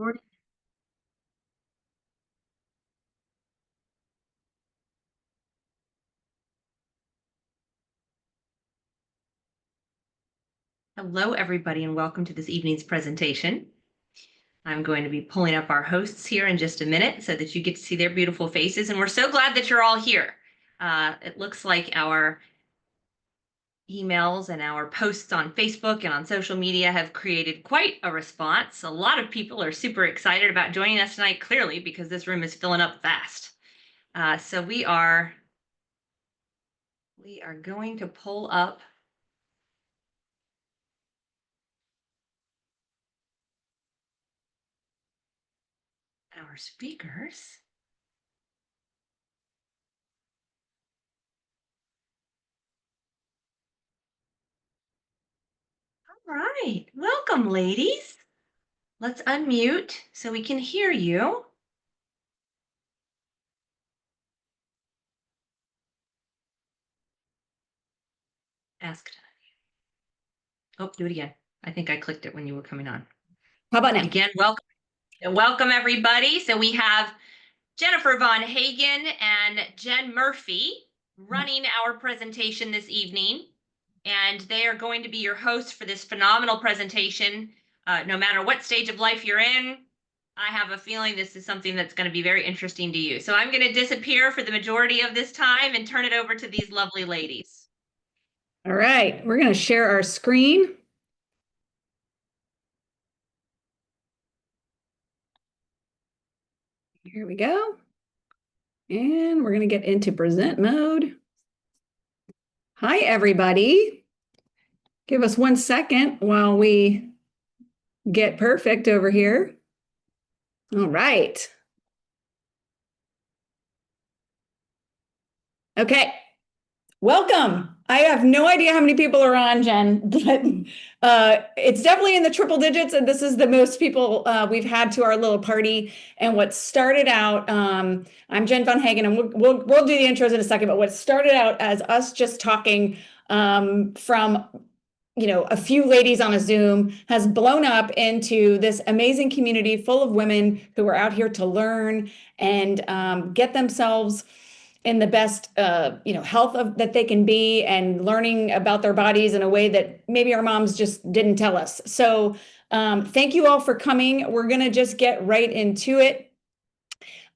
Morning. Hello, everybody, and welcome to this evening's presentation. I'm going to be pulling up our hosts here in just a minute so that you get to see their beautiful faces, and we're so glad that you're all here. It looks like our emails and our posts on Facebook and on social media have created quite a response. A lot of people are super excited about joining us tonight, clearly, because this room is filling up fast. So we are going to pull up our speakers. All right, welcome, ladies. Let's unmute so we can hear you. Ask. Oh, do it again. I think I clicked it when you were coming on. How about now? Again, welcome everybody. So we have Jennifer Vonhagen and Jenn Murphy running our presentation this evening, and they are going to be your hosts for this phenomenal presentation. No matter what stage of life you're in, I have a feeling this is something that's going to be very interesting to you. So I'm going to disappear for the majority of this time and turn it over to these lovely ladies. All right, we're going to share our screen. Here we go. And we're going to get into present mode. Hi, everybody. Give us 1 second while we get perfect over here. All right. Okay. Welcome. I have no idea how many people are on, Jen, but it's definitely in the triple digits, and this is the most people we've had to our little party. And what started out, I'm Jenn Vonhagen, and we'll do the intros in a second. But what started out as us just talking from a few ladies on a Zoom has blown up into this amazing community full of women who are out here to learn and get themselves in the best health that they can be, and learning about their bodies in a way that maybe our moms just didn't tell us. So thank you all for coming. We're going to just get right into it.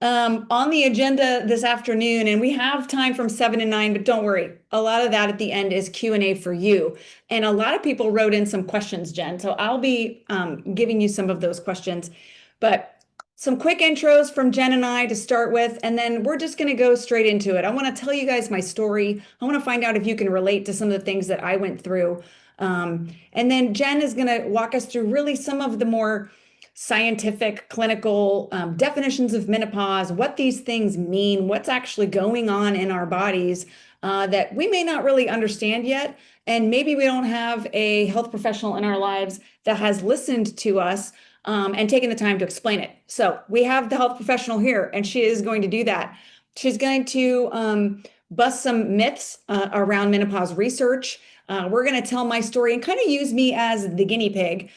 On the agenda this afternoon, and we have time from 7 to 9, but don't worry, a lot of that at the end is Q&A for you. And a lot of people wrote in some questions, Jen, so I'll be giving you some of those questions. But some quick intros from Jen and I to start with, and then we're just going to go straight into it. I want to tell you guys my story. I want to find out if you can relate to some of the things that I went through. And then Jen is going to walk us through really some of the more scientific, clinical definitions of menopause, what these things mean, what's actually going on in our bodies that we may not really understand yet. And maybe we don't have a health professional in our lives that has listened to us and taking the time to explain it. So we have the health professional here, and she is going to do that. She's going to bust some myths around menopause research. We're going to tell my story and kind of use me as the guinea pig,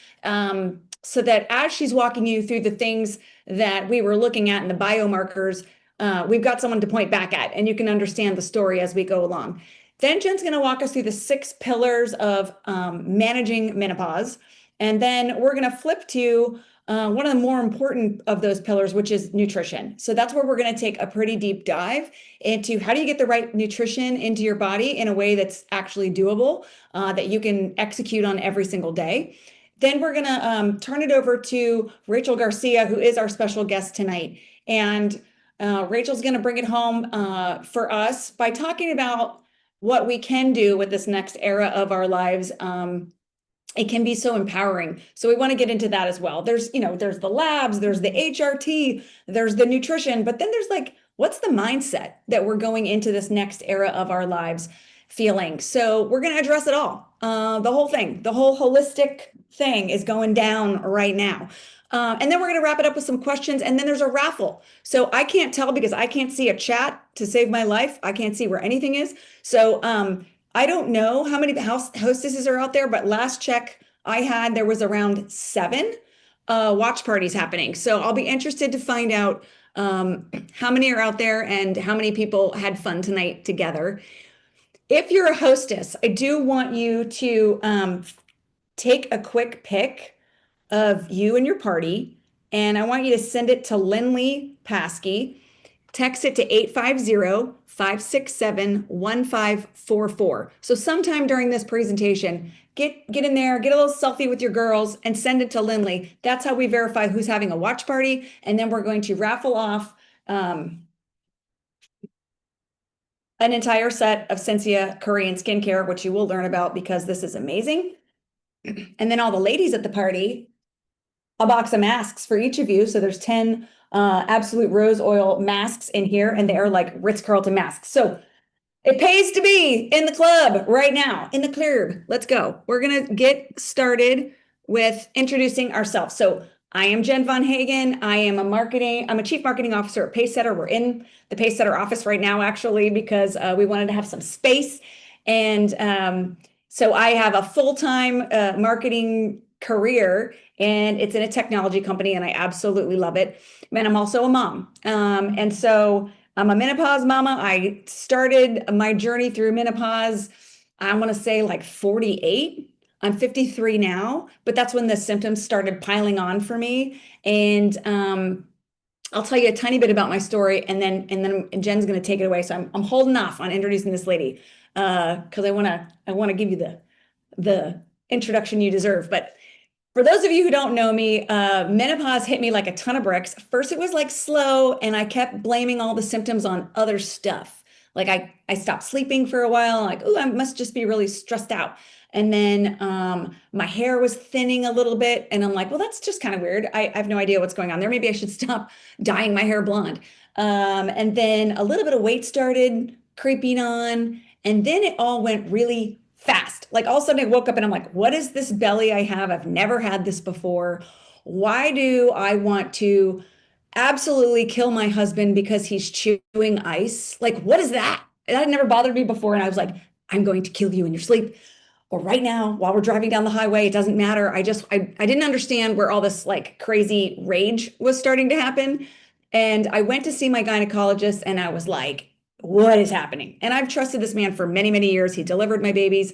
so that as she's walking you through the things that we were looking at in the biomarkers, we've got someone to point back at, and you can understand the story as we go along. Then Jen's going to walk us through the 6 pillars of managing menopause. And then we're going to flip to one of the more important of those pillars, which is nutrition. So that's where we're going to take a pretty deep dive into how do you get the right nutrition into your body in a way that's actually doable, that you can execute on every single day. Then we're going to turn it over to Rachel Garcia, who is our special guest tonight. And Rachel's going to bring it home for us by talking about what we can do with this next era of our lives. It can be so empowering. So we want to get into that as well. There's the labs, there's the HRT, there's the nutrition, but then there's what's the mindset that we're going into this next era of our lives feeling? So we're going to address it all. The whole thing, the whole holistic thing is going down right now. And then we're going to wrap it up with some questions, and then there's a raffle. So I can't tell because I can't see a chat to save my life. I can't see where anything is. So I don't know how many hostesses are out there, but last check I had, there was around 7. watch parties happening. So I'll be interested to find out how many are out there and how many people had fun tonight together. If you're a hostess, I do want you to take a quick pic of you and your party, and I want you to send it to Lindley Paskey. Text it to 850-567-1544. So sometime during this presentation, get in there, get a little selfie with your girls and send it to Lindley. That's how we verify who's having a watch party. And then we're going to raffle off an entire set of Sensia Korean skincare, which you will learn about because this is amazing. And then all the ladies at the party, a box of masks for each of you. So there's 10 Absolute Rose Oil masks in here, and they're like Ritz-Carlton masks. So it pays to be in the club right now, in the club. Let's go. We're going to get started with introducing ourselves. So I am Jenn Vonhagen. I'm a chief marketing officer at Pacesetter. We're in the Pacesetter office right now, actually, because we wanted to have some space. And so I have a full-time marketing career, and it's in a technology company, and I absolutely love it. And I'm also a mom. And so I'm a menopause mama. I started my journey through menopause, I want to say like 48. I'm 53 now, but that's when the symptoms started piling on for me. And I'll tell you a tiny bit about my story, and then Jenn's going to take it away. So I'm holding off on introducing this lady because I want to give you the introduction you deserve. But for those of you who don't know me, menopause hit me like a ton of bricks. First, it was like slow, and I kept blaming all the symptoms on other stuff. Like I stopped sleeping for a while, like, oh, I must just be really stressed out. And then my hair was thinning a little bit, and I'm like, well, that's just kind of weird. I have no idea what's going on there. Maybe I should stop dyeing my hair blonde. And then a little bit of weight started creeping on, and then it all went really fast. Like all of a sudden I woke up and I'm like, what is this belly I have? I've never had this before. Why do I want to absolutely kill my husband because he's chewing ice? Like, what is that? That had never bothered me before. And I was like, I'm going to kill you in your sleep, or right now while we're driving down the highway. It doesn't matter. I didn't understand where all this like crazy rage was starting to happen. And I went to see my gynecologist, and I was like, what is happening? And I've trusted this man for many, many years. He delivered my babies.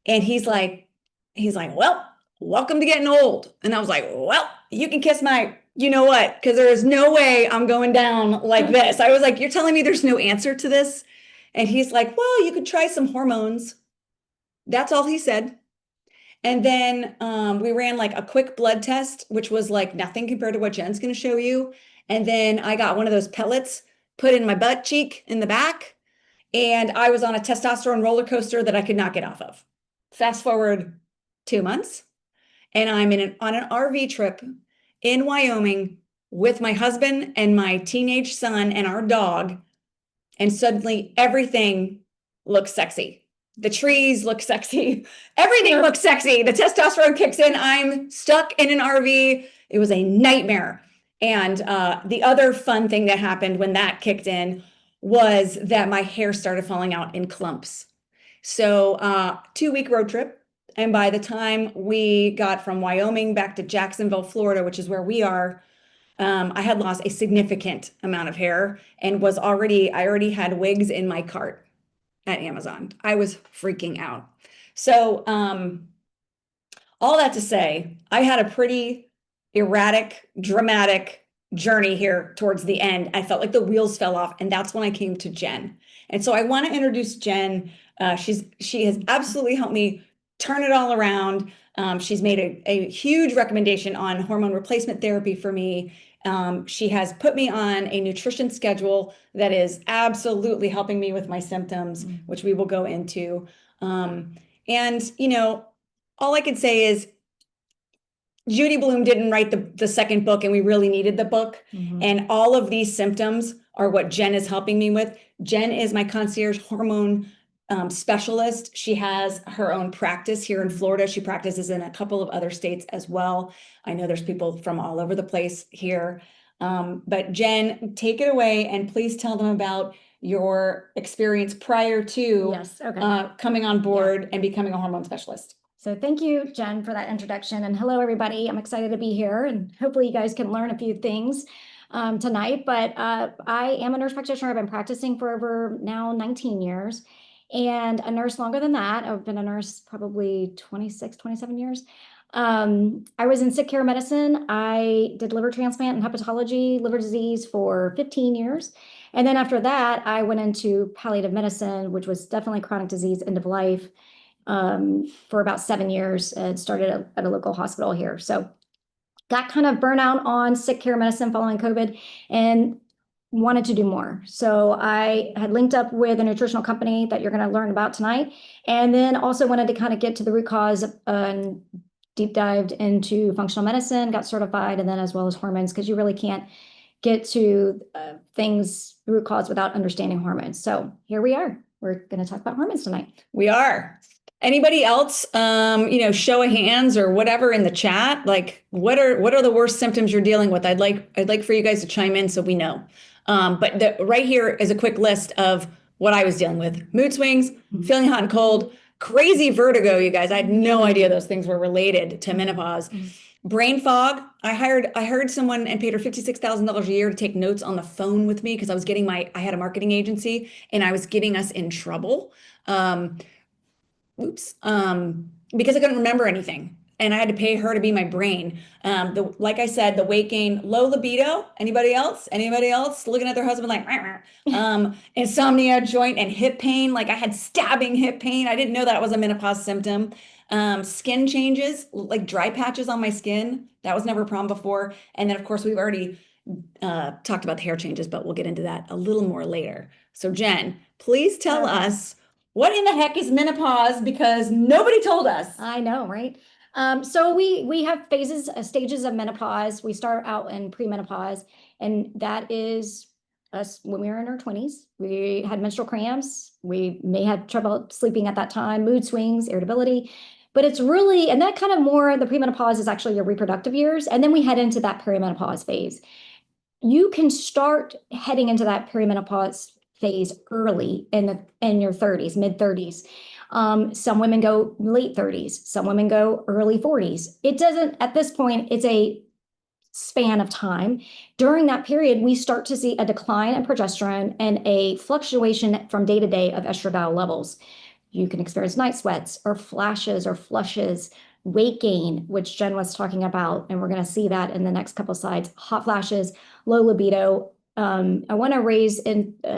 And he's like, well, welcome to getting old. And I was like, well, you can kiss my, you know what? Because there is no way I'm going down like this. I was like, you're telling me there's no answer to this? And he's like, well, you could try some hormones. That's all he said. And then we ran like a quick blood test, which was like nothing compared to what Jenn's going to show you. And then I got one of those pellets put in my butt cheek in the back, and I was on a testosterone roller coaster that I could not get off of. Fast forward 2 months, and I'm on an RV trip in Wyoming with my husband and my teenage son and our dog, and suddenly everything looks sexy. The trees look sexy. Everything looks sexy. The testosterone kicks in. I'm stuck in an RV. It was a nightmare. And the other fun thing that happened when that kicked in was that my hair started falling out in clumps. So 2-week road trip. And by the time we got from Wyoming back to Jacksonville, Florida, which is where we are, I had lost a significant amount of hair and I already had wigs in my cart at Amazon. I was freaking out. So all that to say, I had a pretty erratic, dramatic journey here towards the end. I felt like the wheels fell off, and that's when I came to Jenn. And so I want to introduce Jenn. She has absolutely helped me turn it all around. She's made a huge recommendation on hormone replacement therapy for me. She has put me on a nutrition schedule that is absolutely helping me with my symptoms, which we will go into. And, you know, all I can say is Judy Blume didn't write the second book, and we really needed the book. And all of these symptoms are what Jenn is helping me with. Jenn is my concierge hormone specialist. She has her own practice here in Florida. She practices in a couple of other states as well. I know there's people from all over the place here. But Jenn, take it away, and please tell them about your experience prior to Yes, okay. coming on board and becoming a hormone specialist. So thank you, Jen, for that introduction. And hello, everybody. I'm excited to be here, and hopefully you guys can learn a few things tonight. But I am a nurse practitioner. I've been practicing for over now 19 years, and a nurse longer than that. I've been a nurse probably 26, 27 years. I was in sick care medicine. I did liver transplant and hepatology, liver disease for 15 years. And then after that, I went into palliative medicine, which was definitely chronic disease, end of life, for about 7 years, and started at a local hospital here. So got kind of burnout on sick care medicine following COVID and wanted to do more. So I had linked up with a nutritional company that you're going to learn about tonight. And then also wanted to kind of get to the root cause and deep dived into functional medicine, got certified, and then as well as hormones, because you really can't get to things, root cause, without understanding hormones. So here we are. We're going to talk about hormones tonight. We are. Anybody else, show of hands or whatever in the chat, like what are the worst symptoms you're dealing with? I'd like for you guys to chime in so we know. But right here is a quick list of what I was dealing with: mood swings, feeling hot and cold, crazy vertigo. You guys, I had no idea those things were related to menopause. Brain fog. I hired someone and paid her $56,000 a year to take notes on the phone with me because I had a marketing agency and I was getting us in trouble. Because I couldn't remember anything and I had to pay her to be my brain. Like I said, the weight gain, low libido. Anybody else looking at their husband like, insomnia, joint and hip pain. Like I had stabbing hip pain. I didn't know that was a menopause symptom. Skin changes, like dry patches on my skin. That was never a problem before. And then of course we've already talked about the hair changes, but we'll get into that a little more later. So Jen, please tell us, what in the heck is menopause? Because nobody told us. I know, right? So we have phases, stages of menopause. We start out in premenopause, and that is us when we were in our 20s. We had menstrual cramps. We may have trouble sleeping at that time, mood swings, irritability. But it's really, and that kind of more, the premenopause is actually your reproductive years. And then we head into that perimenopause phase. You can start heading into that perimenopause phase early in your 30s, mid 30s. Some women go late 30s, some women go early 40s. It doesn't, at this point, it's a span of time. During that period, we start to see a decline in progesterone and a fluctuation from day to day of estradiol levels. You can experience night sweats or flashes or flushes, weight gain, which Jen was talking about, and we're going to see that in the next couple slides, hot flashes, low libido. I want to raise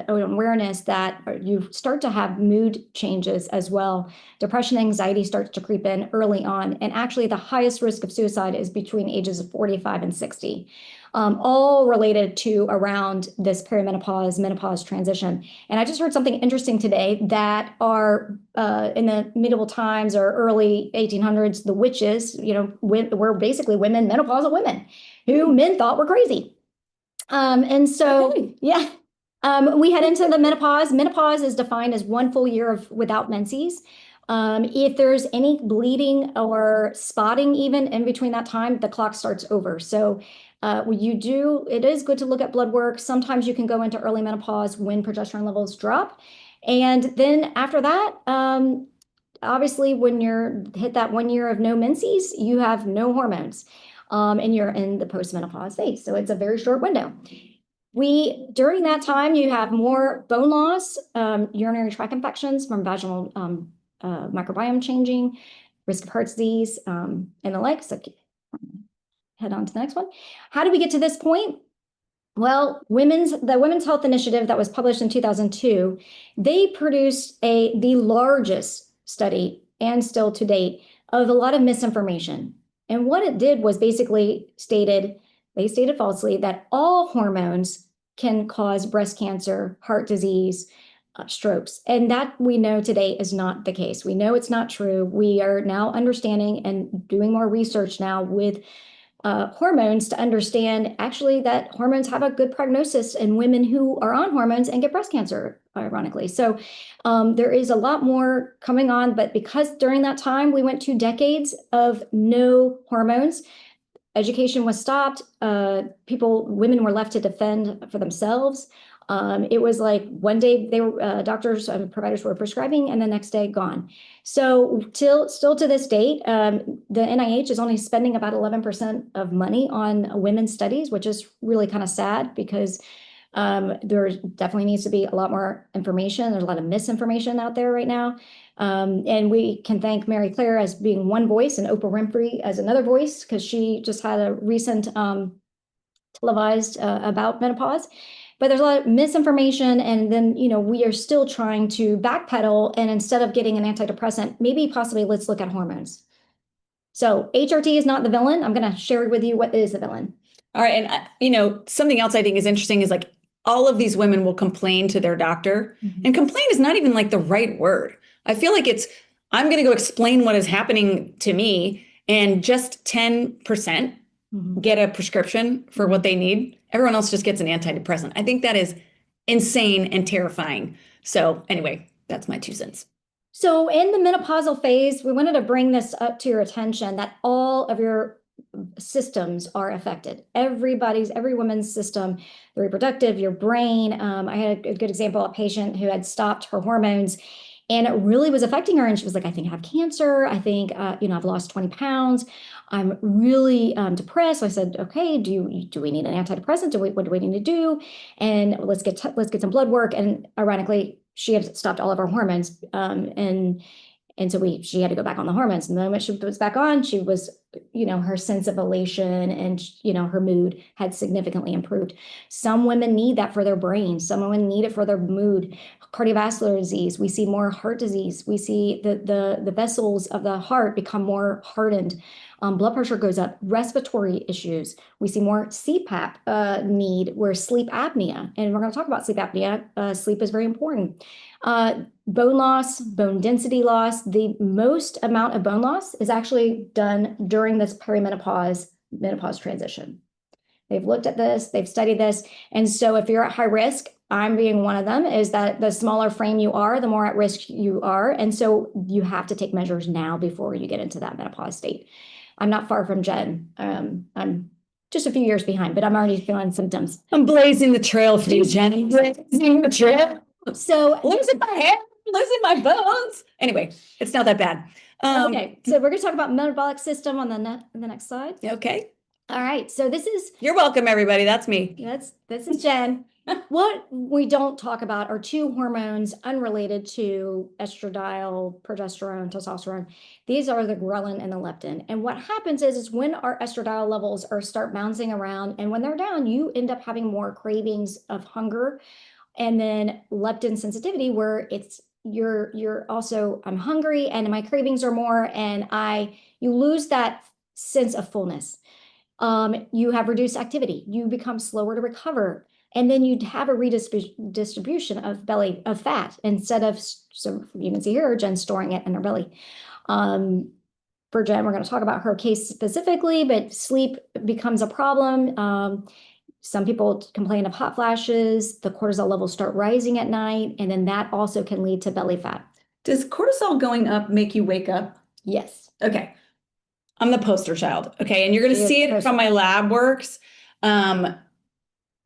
awareness that you start to have mood changes as well. Depression, anxiety starts to creep in early on. And actually the highest risk of suicide is between ages of 45 and 60, all related to around this perimenopause, menopause transition. And I just heard something interesting today that are in the medieval times or early 1800s, the witches, were basically women, menopausal women who men thought were crazy. And so, yeah, we head into the menopause. Menopause is defined as 1 full year without menses. If there's any bleeding or spotting even in between that time, the clock starts over. So it is good to look at blood work. Sometimes you can go into early menopause when progesterone levels drop. And then after that, obviously when you're hit that 1 year of no menses, you have no hormones. And you're in the postmenopause phase. So it's a very short window. During that time, you have more bone loss, urinary tract infections from vaginal microbiome changing, risk of heart disease, and the like. So head on to the next one. How did we get to this point? Well, the Women's Health Initiative that was published in 2002, they produced the largest study, and still to date, of a lot of misinformation. And what it did was basically they stated falsely that all hormones can cause breast cancer, heart disease, strokes. And that we know today is not the case. We know it's not true. We are now understanding and doing more research now with hormones to understand actually that hormones have a good prognosis in women who are on hormones and get breast cancer, ironically. So there is a lot more coming on, but because during that time we went 2 decades of no hormones, education was stopped. Women were left to defend for themselves. It was like one day they were doctors and providers were prescribing, and the next day gone. So still to this date, the NIH is only spending about 11% of money on women's studies, which is really kind of sad because there definitely needs to be a lot more information. There's a lot of misinformation out there right now. And we can thank Mary Claire as being one voice and Oprah Winfrey as another voice, because she just had a recent televised about menopause. But there's a lot of misinformation, and then, we are still trying to backpedal, and instead of getting an antidepressant, maybe possibly let's look at hormones. So HRT is not the villain. I'm going to share with you what is the villain. All right. And, something else I think is interesting is like all of these women will complain to their doctor, and complain is not even like the right word. I feel like I'm going to go explain what is happening to me, and just 10% get a prescription for what they need. Everyone else just gets an antidepressant. I think that is insane and terrifying. So anyway, that's my 2 cents. So in the menopausal phase, we wanted to bring this up to your attention that all of your systems are affected. Every woman's system, the reproductive, your brain. I had a good example, a patient who had stopped her hormones, and it really was affecting her. And she was like, I think I have cancer. I think, I've lost 20 pounds. I'm really depressed. So I said, okay, do we need an antidepressant? What do we need to do? And let's get some blood work. And ironically, she had stopped all of her hormones. And so she had to go back on the hormones. And the moment she was back on, she was, her sense of elation and, her mood had significantly improved. Some women need that for their brain. Some women need it for their mood. Cardiovascular disease. We see more heart disease. We see the vessels of the heart become more hardened. Blood pressure goes up. Respiratory issues. We see more CPAP need, where sleep apnea. And we're going to talk about sleep apnea. Sleep is very important. Bone loss, bone density loss. The most amount of bone loss is actually done during this menopause transition. They've looked at this, they've studied this. And so if you're at high risk, I'm being one of them, is that the smaller frame you are, the more at risk you are. And so you have to take measures now before you get into that menopause state. I'm not far from Jenn. I'm just a few years behind, but I'm already feeling symptoms. I'm blazing the trail for you, Jenn. Blazing the trail. So losing my hair, losing my bones. Anyway, it's not that bad. Okay, so we're going to talk about metabolic system on the next slide. Okay. All right. So this is. You're welcome, everybody. That's me. This is Jenn. What we don't talk about are 2 hormones unrelated to estradiol, progesterone, testosterone. These are the ghrelin and the leptin. And what happens is when our estradiol levels start bouncing around, and when they're down, you end up having more cravings of hunger, and then leptin sensitivity, where you're also, I'm hungry and my cravings are more, and you lose that sense of fullness. You have reduced activity. You become slower to recover. And then you'd have a redistribution of fat, instead of, so you can see here, Jenn storing it in her belly. For Jenn, we're going to talk about her case specifically, but sleep becomes a problem. Some people complain of hot flashes. The cortisol levels start rising at night, and then that also can lead to belly fat. Does cortisol going up make you wake up? Yes. Okay. I'm the poster child. Okay. And you're going to see it from my lab works.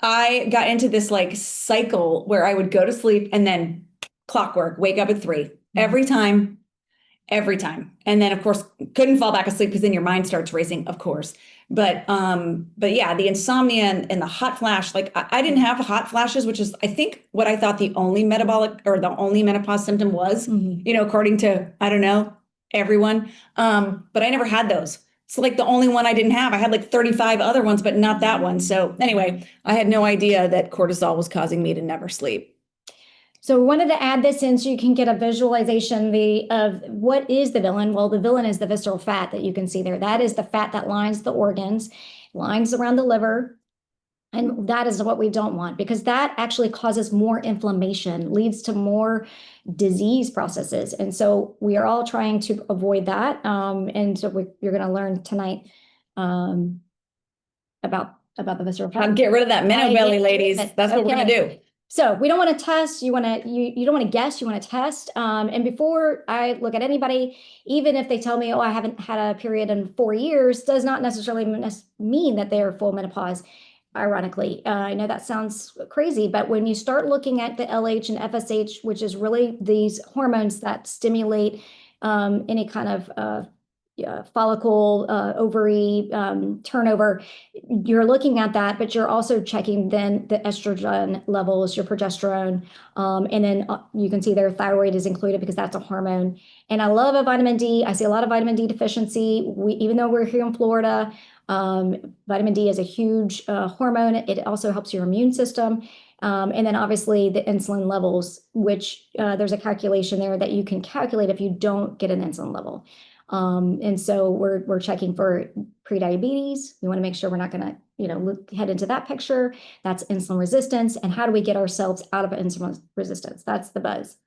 I got into this like cycle where I would go to sleep and then clockwork, wake up at 3 every time. And then of course couldn't fall back asleep because then your mind starts racing, of course. But yeah, the insomnia and the hot flash, like I didn't have hot flashes, which is I think what I thought the only metabolic or the only menopause symptom was, according to, I don't know, everyone. But I never had those. It's like the only one I didn't have. I had like 35 other ones, but not that one. So anyway, I had no idea that cortisol was causing me to never sleep. So we wanted to add this in so you can get a visualization of what is the villain. Well, the villain is the visceral fat that you can see there. That is the fat that lines the organs, lines around the liver. And that is what we don't want, because that actually causes more inflammation, leads to more disease processes. And so we are all trying to avoid that. And so you're going to learn tonight about the visceral fat. Get rid of that minnow belly, ladies. That's what we're going to do. So we don't want to test. You don't want to guess. You want to test. And before I look at anybody, even if they tell me, oh, I haven't had a period in 4 years, does not necessarily mean that they are full menopause. ironically. I know that sounds crazy, but when you start looking at the LH and FSH, which is really these hormones that stimulate any kind of follicle, ovary turnover, you're looking at that, but you're also checking then the estrogen levels, your progesterone, and then you can see their thyroid is included because that's a hormone. And I love a vitamin D. I see a lot of vitamin D deficiency. Even though we're here in Florida, vitamin D is a huge hormone. It also helps your immune system. And then obviously the insulin levels, which there's a calculation there that you can calculate if you don't get an insulin level. And so we're checking for prediabetes. We want to make sure we're not going to, head into that picture. That's insulin resistance. And how do we get ourselves out of insulin resistance? That's the buzz.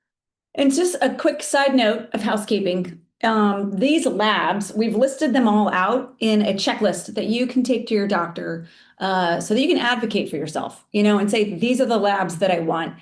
And just a quick side note of housekeeping. These labs, we've listed them all out in a checklist that you can take to your doctor so that you can advocate for yourself, and say, these are the labs that I want.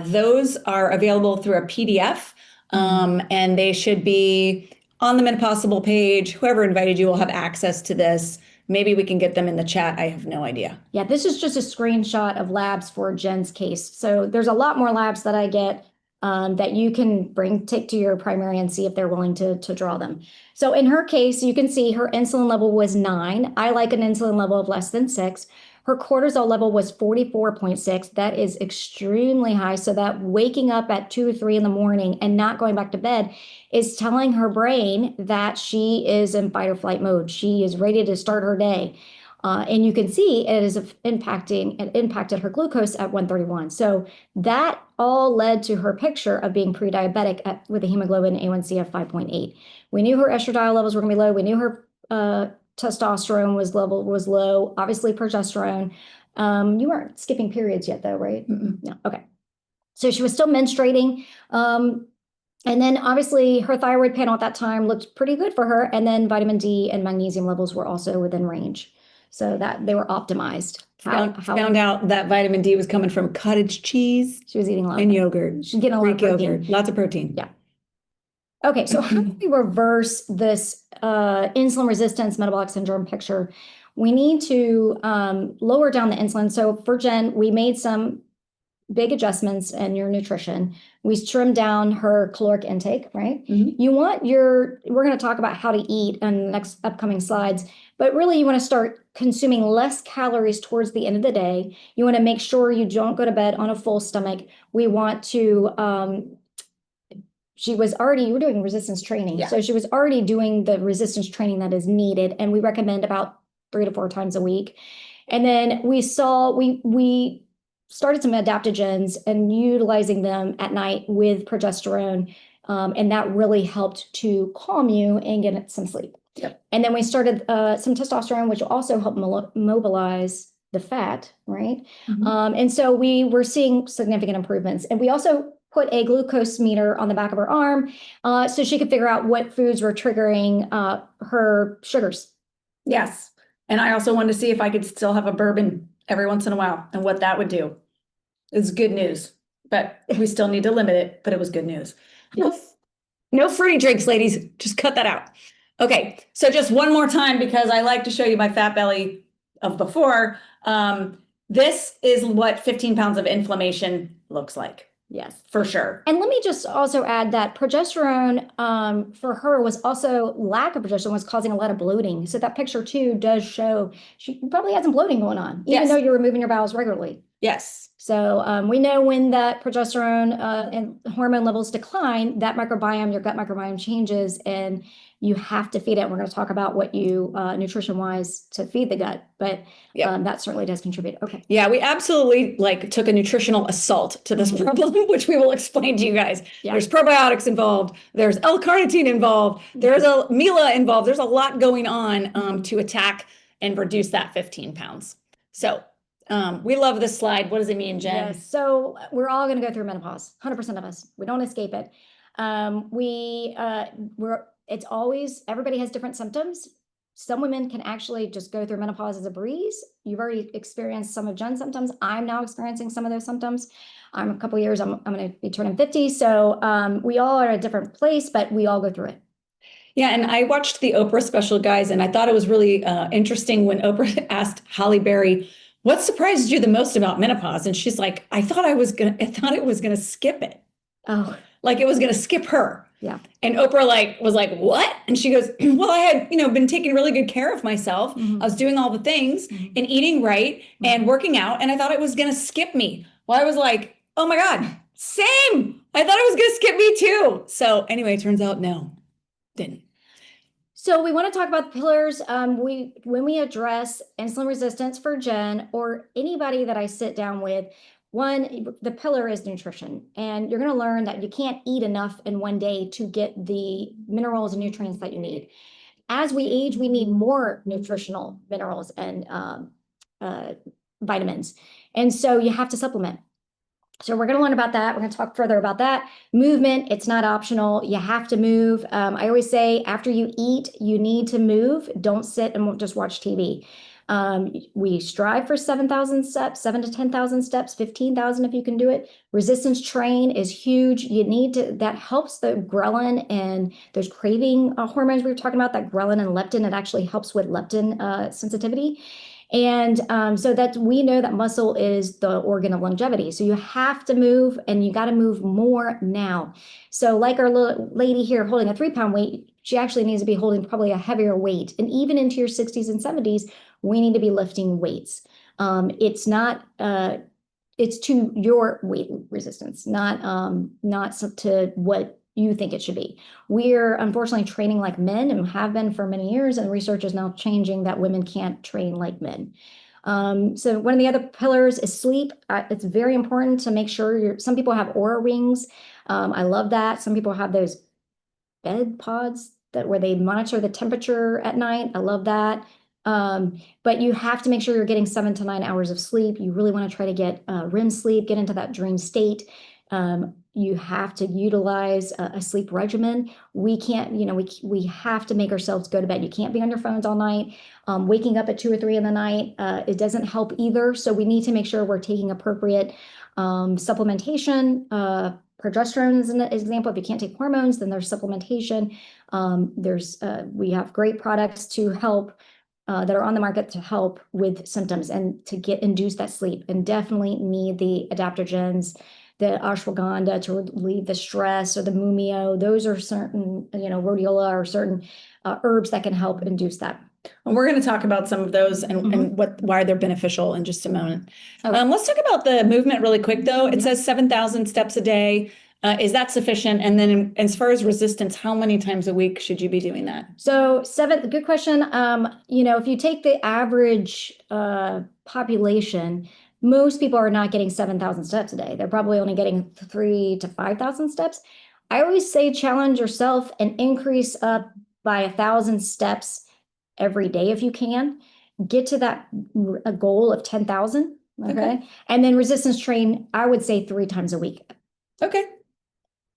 Those are available through a PDF, and they should be on the Menopossible page. Whoever invited you will have access to this. Maybe we can get them in the chat. I have no idea. Yeah, this is just a screenshot of labs for Jenn's case. So there's a lot more labs that I get that you can take to your primary and see if they're willing to draw them. So in her case, you can see her insulin level was 9. I like an insulin level of less than 6. Her cortisol level was 44.6. That is extremely high. So that waking up at 2 or 3 in the morning and not going back to bed is telling her brain that she is in fight or flight mode. She is ready to start her day. And you can see it impacted her glucose at 131. So that all led to her picture of being pre-diabetic with a hemoglobin A1C of 5.8. We knew her estradiol levels were going to be low. We knew her testosterone was low. Obviously, progesterone. You weren't skipping periods yet, though, right? No. Okay. So she was still menstruating. And then obviously her thyroid panel at that time looked pretty good for her. And then vitamin D and magnesium levels were also within range. So that they were optimized. Found out that vitamin D was coming from cottage cheese. She was eating a lot and yogurt. She's getting a lot of protein. Yogurt, lots of protein. Yeah. Okay, so how do we reverse this insulin resistance metabolic syndrome picture? We need to lower down the insulin. So for Jenn, we made some big adjustments in your nutrition. We trimmed down her caloric intake, right? Mm-hmm. We're going to talk about how to eat in the next upcoming slides, but really you want to start consuming less calories towards the end of the day. You want to make sure you don't go to bed on a full stomach. We want to, you were doing resistance training. Yeah. So she was already doing the resistance training that is needed. And we recommend about 3 to 4 times a week. And then we started some adaptogens and utilizing them at night with progesterone. And that really helped to calm you and get some sleep. Yep. And then we started some testosterone, which also helped mobilize the fat, right? Mm-hmm. And so we were seeing significant improvements. And we also put a glucose meter on the back of her arm so she could figure out what foods were triggering her sugars. Yes. And I also wanted to see if I could still have a bourbon every once in a while and what that would do. It's good news, but we still need to limit it, but it was good news. No fruity drinks, ladies. Just cut that out. Okay. So just one more time, because I like to show you my fat belly of before. This is what 15 pounds of inflammation looks like. Yes, for sure. And let me just also add that progesterone for her was also, lack of progesterone was causing a lot of bloating. So that picture too does show she probably had some bloating going on, even though you're removing your bowels regularly. Yes. So we know when that progesterone and hormone levels decline, that microbiome, your gut microbiome changes, and you have to feed it. We're going to talk about what you nutrition-wise to feed the gut, but that certainly does contribute. Okay. Yeah, we absolutely took a nutritional assault to this problem, which we will explain to you guys. Yeah. There's probiotics involved. There's L-carnitine involved. There's a Mila involved. There's a lot going on to attack and reduce that 15 pounds. So we love this slide. What does it mean, Jenn? Yes. So we're all going to go through menopause. 100% of us. We don't escape it. It's always, everybody has different symptoms. Some women can actually just go through menopause as a breeze. You've already experienced some of Jenn's symptoms. I'm now experiencing some of those symptoms. I'm a couple of years, I'm going to be turning 50. So we all are at a different place, but we all go through it. Yeah, and I watched the Oprah special, guys, and I thought it was really interesting when Oprah asked Halle Berry, what surprised you the most about menopause? And she's like, I thought it was gonna skip it. Oh, Like it was gonna skip her. yeah. And Oprah was like, what? And she goes, well, I had, been taking really good care of myself. Mhm. I was doing all the things Mhm. and eating right and working out. And I thought it was going to skip me. Well, I was like, oh my God, same. I thought it was going to skip me too. So anyway, it turns out, no, didn't. So we want to talk about the pillars. When we address insulin resistance for Jenn or anybody that I sit down with, one, the pillar is nutrition, and you're going to learn that you can't eat enough in one day to get the minerals and nutrients that you need. As we age, we need more nutritional minerals and vitamins, and so you have to supplement. So we're going to learn about that. We're going to talk further about that. Movement, it's not optional. You have to move. I always say after you eat, you need to move. Don't sit and just watch TV. We strive for 7,000 steps, 7 to 10,000 steps, 15,000 if you can do it. Resistance train is huge. You need to, that helps the ghrelin and there's craving hormones we were talking about, that ghrelin and leptin. It actually helps with leptin sensitivity. And so that we know that muscle is the organ of longevity. So you have to move and you got to move more now. So like our little lady here holding a 3-pound weight, she actually needs to be holding probably a heavier weight. And even into your 60s and 70s, we need to be lifting weights. It's not, it's to your weight resistance, not to what you think it should be. We're unfortunately training like men and have been for many years, and research is now changing that women can't train like men. So one of the other pillars is sleep. It's very important to make sure some people have Oura rings. I love that. Some people have those bed pods where they monitor the temperature at night. I love that. But you have to make sure you're getting 7 to 9 hours of sleep. You really want to try to get REM sleep, get into that dream state. You have to utilize a sleep regimen. We can't, we have to make ourselves go to bed. You can't be on your phones all night. Waking up at 2 or 3 in the night, it doesn't help either. So we need to make sure we're taking appropriate supplementation. Progesterone is an example. If you can't take hormones, then there's supplementation. We have great products to help that are on the market to help with symptoms and to induce that sleep, and definitely need the adaptogens, the ashwagandha to relieve the stress, or the mumio. Those are certain, rhodiola or certain herbs that can help induce that. And we're going to talk about some of those and why they're beneficial in just a moment. Okay. Let's talk about the movement really quick, though. It says 7,000 steps a day. Is that sufficient? And then as far as resistance, how many times a week should you be doing that? So good question. If you take the average population, most people are not getting 7,000 steps a day. They're probably only getting 3,000 to 5,000 steps. I always say challenge yourself and increase up by 1,000 steps every day if you can. Get to that a goal of 10,000. Okay. And then resistance train, I would say 3 times a week. Okay.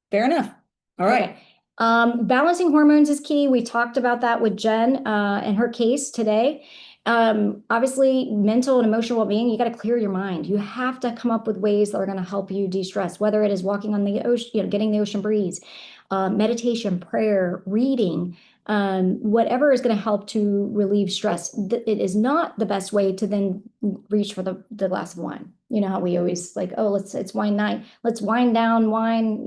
Fair enough. All right. Okay. Balancing hormones is key. We talked about that with Jenn in her case today. Obviously, mental and emotional well-being, you got to clear your mind. You have to come up with ways that are going to help you de-stress, whether it is walking on the ocean, getting the ocean breeze, meditation, prayer, reading, whatever is going to help to relieve stress. It is not the best way to then reach for the glass of wine. You know how we always like, oh, it's wine night. Let's wind down wine,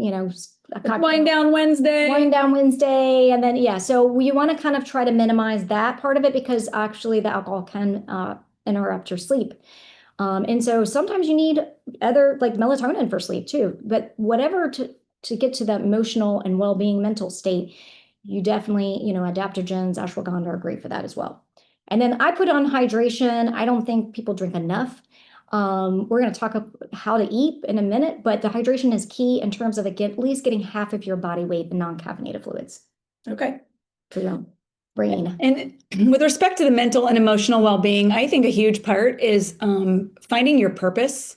Wind down Wednesday. Wind down Wednesday. And then, so you want to kind of try to minimize that part of it, because actually the alcohol can interrupt your sleep. And so sometimes you need other like melatonin for sleep too, but whatever to get to that emotional and well-being mental state, you definitely, adaptogens, ashwagandha are great for that as well. And then I put on hydration. I don't think people drink enough. We're going to talk about how to eat in a minute, but the hydration is key in terms of at least getting half of your body weight in non-caffeinated fluids. Okay. For your brain. And with respect to the mental and emotional well-being, I think a huge part is finding your purpose.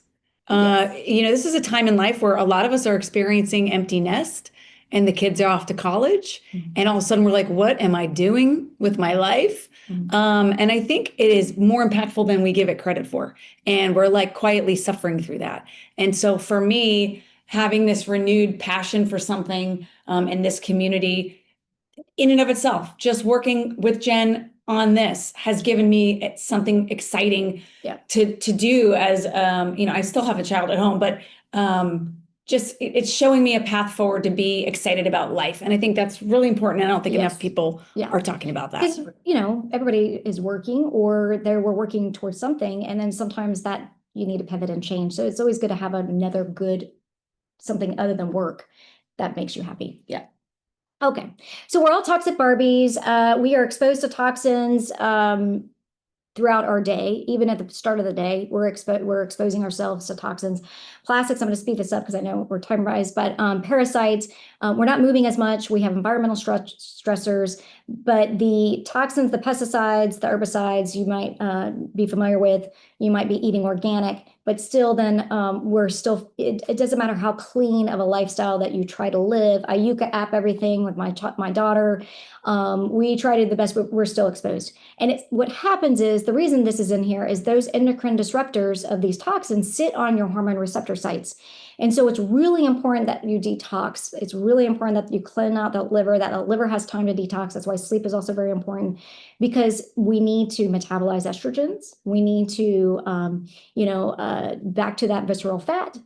This is a time in life where a lot of us are experiencing empty nest, and the kids are off to college, and all of a sudden we're like, what am I doing with my life? And I think it is more impactful than we give it credit for. And we're like quietly suffering through that. And so for me, having this renewed passion for something in this community, in and of itself, just working with Jenn on this has given me something exciting to do as, I still have a child at home, but it's showing me a path forward to be excited about life. And I think that's really important. I don't think enough people are talking about that. Because, everybody is working or we're working towards something. And then sometimes that you need to pivot and change. So it's always good to have another something other than work that makes you happy. Yeah. Okay. So we're all toxic Barbies. We are exposed to toxins throughout our day. Even at the start of the day, we're exposing ourselves to toxins. Plastics, I'm going to speed this up because I know we're time-wise, but parasites, we're not moving as much. We have environmental stressors, but the toxins, the pesticides, the herbicides you might be familiar with, you might be eating organic, but still then it doesn't matter how clean of a lifestyle that you try to live. I Yuka app everything with my daughter. We try to do the best, but we're still exposed. And what happens is, the reason this is in here is those endocrine disruptors of these toxins sit on your hormone receptor sites. And so it's really important that you detox. It's really important that you clean out the liver, that the liver has time to detox. That's why sleep is also very important, because we need to metabolize estrogens. We need to, back to that visceral fat.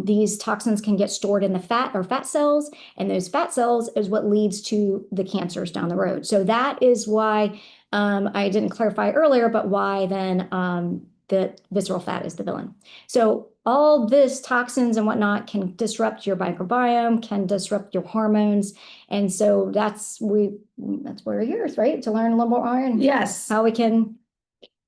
These toxins can get stored in the fat or fat cells, and those fat cells is what leads to the cancers down the road. So that is why I didn't clarify earlier, but why then the visceral fat is the villain. So all this toxins and whatnot can disrupt your microbiome, can disrupt your hormones. And so that's why we're here, right? To learn a little more on how we can.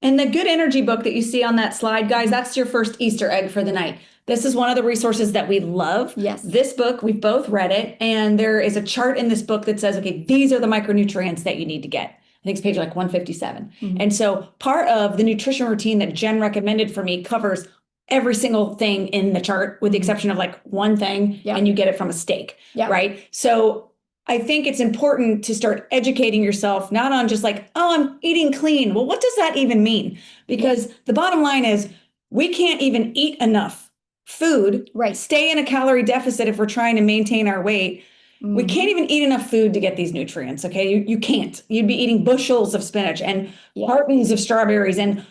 And the Good Energy book that you see on that slide, guys, that's your first Easter egg for the night. This is one of the resources that we love. Yes. This book, we've both read it. And there is a chart in this book that says, okay, these are the micronutrients that you need to get. I think it's page like 157. Mm-hmm. And so part of the nutrition routine that Jen recommended for me covers every single thing in the chart, with the exception of like one thing, and you get it from a steak, right? So I think it's important to start educating yourself, not on just like, oh, I'm eating clean. Well, what does that even mean? Because the bottom line is, we can't even eat enough food, stay in a calorie deficit if we're trying to maintain our weight. We can't even eat enough food to get these nutrients, okay? You can't. You'd be eating bushels of spinach and cartons of strawberries and,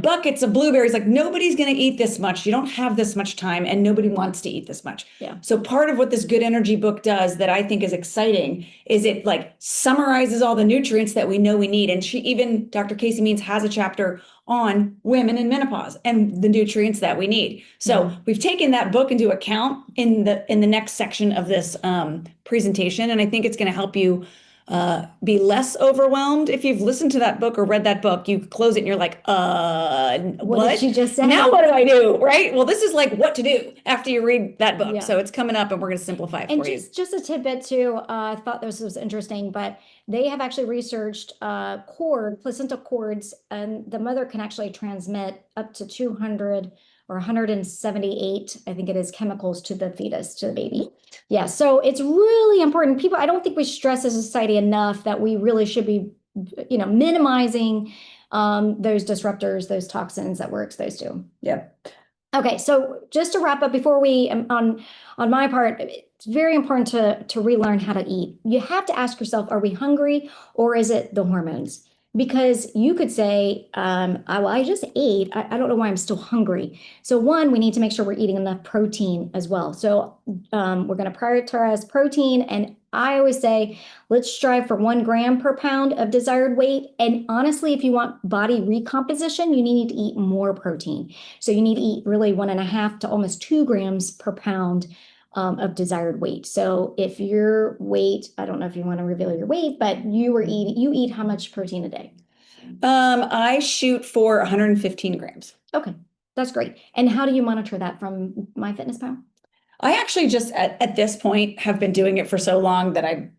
buckets of blueberries. Like, nobody's going to eat this much. You don't have this much time, and nobody wants to eat this much. Yeah. So part of what this Good Energy book does that I think is exciting is it like summarizes all the nutrients that we know we need. And Dr. Casey Means has a chapter on women in menopause and the nutrients that we need. So we've taken that book into account in the next section of this presentation. And I think it's going to help you be less overwhelmed. If you've listened to that book or read that book, you close it and you're like, what did she just say? Now what do I do? Right? Well, this is like what to do after you read that book. Yeah. So it's coming up and we're going to simplify it for you. And just a tidbit too, I thought this was interesting, but they have actually researched placenta cords, and the mother can actually transmit up to 200 or 178, I think it is, chemicals to the fetus, to the baby. Yeah, so it's really important. People, I don't think we stress as a society enough that we really should be, minimizing those disruptors, those toxins that we're exposed to. Yeah. Okay, so just to wrap up, before we, on my part, it's very important to relearn how to eat. You have to ask yourself, are we hungry, or is it the hormones? Because you could say, I just ate. I don't know why I'm still hungry. So one, we need to make sure we're eating enough protein as well. So we're going to prioritize protein. And I always say, let's strive for 1 gram per pound of desired weight. And honestly, if you want body recomposition, you need to eat more protein. So you need to eat really 1.5 to almost 2 grams per pound of desired weight. So if your weight, I don't know if you want to reveal your weight, but you eat how much protein a day? I shoot for 115 grams. Okay, that's great. And how do you monitor that from MyFitnessPal? I actually just at this point have been doing it for so long that I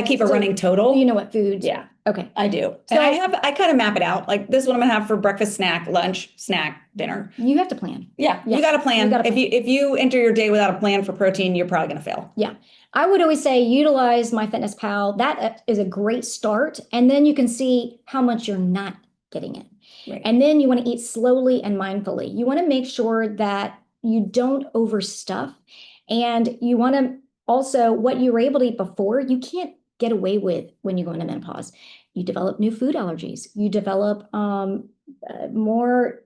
keep a running total. You know what foods? Yeah. Okay. I do. So, and I kind of map it out. Like, this is what I'm gonna have for breakfast, snack, lunch, snack, dinner. You have to plan. Yeah. Yes. You got to plan. If you enter your day without a plan for protein, you're probably gonna fail. Yeah. I would always say utilize MyFitnessPal. That is a great start. And then you can see how much you're not getting in. Right. And then you want to eat slowly and mindfully. You want to make sure that you don't overstuff. And you want to also, what you were able to eat before, you can't get away with when you go into menopause. you develop new food allergies. You develop more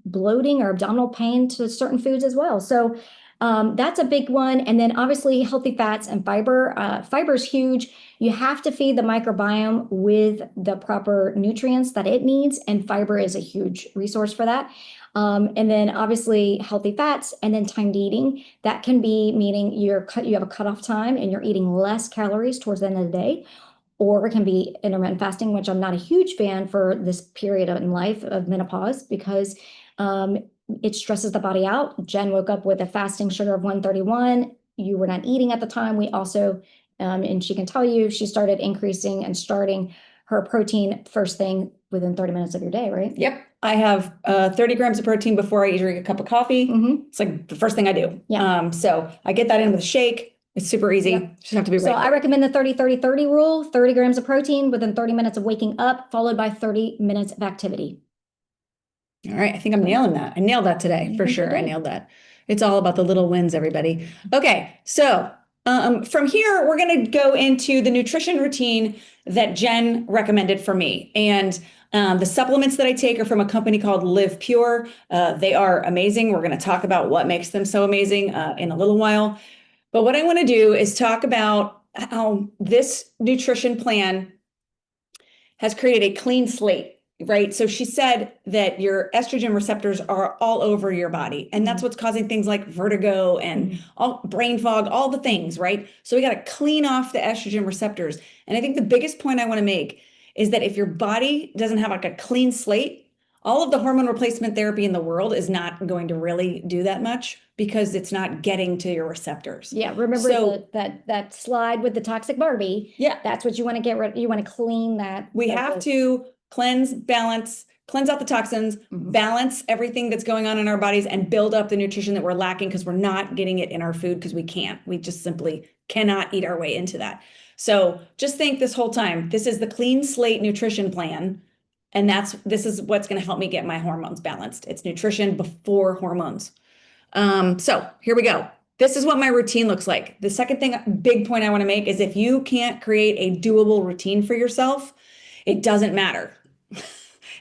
bloating or abdominal pain to certain foods as well. So that's a big one. And then obviously healthy fats and fiber. Fiber is huge. You have to feed the microbiome with the proper nutrients that it needs, and fiber is a huge resource for that. And then obviously healthy fats, and then timed eating. That can be meaning you have a cutoff time and you're eating less calories towards the end of the day, or it can be intermittent fasting, which I'm not a huge fan for this period in life of menopause because it stresses the body out. Jen woke up with a fasting sugar of 131. You were not eating at the time. We also, and she can tell you, she started increasing and starting her protein first thing within 30 minutes of your day, right? Yep. I have 30 grams of protein before I drink a cup of coffee. It's like the first thing I do. Yeah. So I get that in with a shake. It's super easy. Yep. Just have to be So right. I recommend the 30-30-30 rule, 30 grams of protein within 30 minutes of waking up, followed by 30 minutes of activity. All right. I think I'm nailing that. I nailed that today for sure. I nailed that. It's all about the little wins, everybody. Okay. So from here, we're going to go into the nutrition routine that Jen recommended for me. And the supplements that I take are from a company called Live Pure. They are amazing. We're going to talk about what makes them so amazing in a little while. But what I want to do is talk about how this nutrition plan has created a clean slate, right? So she said that your estrogen receptors are all over your body, and that's what's causing things like vertigo and all brain fog, all the things, right? So we got to clean off the estrogen receptors. And I think the biggest point I want to make is that if your body doesn't have like a clean slate, all of the hormone replacement therapy in the world is not going to really do that much because it's not getting to your receptors. Yeah, remember that slide with the toxic Barbie? Yeah. That's what you want to get rid. You want to clean that. We have to cleanse, balance, cleanse out the toxins, balance everything that's going on in our bodies, and build up the nutrition that we're lacking because we're not getting it in our food because we can't. We just simply cannot eat our way into that. So just think this whole time, this is the clean slate nutrition plan. And this is what's going to help me get my hormones balanced. It's nutrition before hormones. So here we go. This is what my routine looks like. The second big point I want to make is if you can't create a doable routine for yourself, it doesn't matter.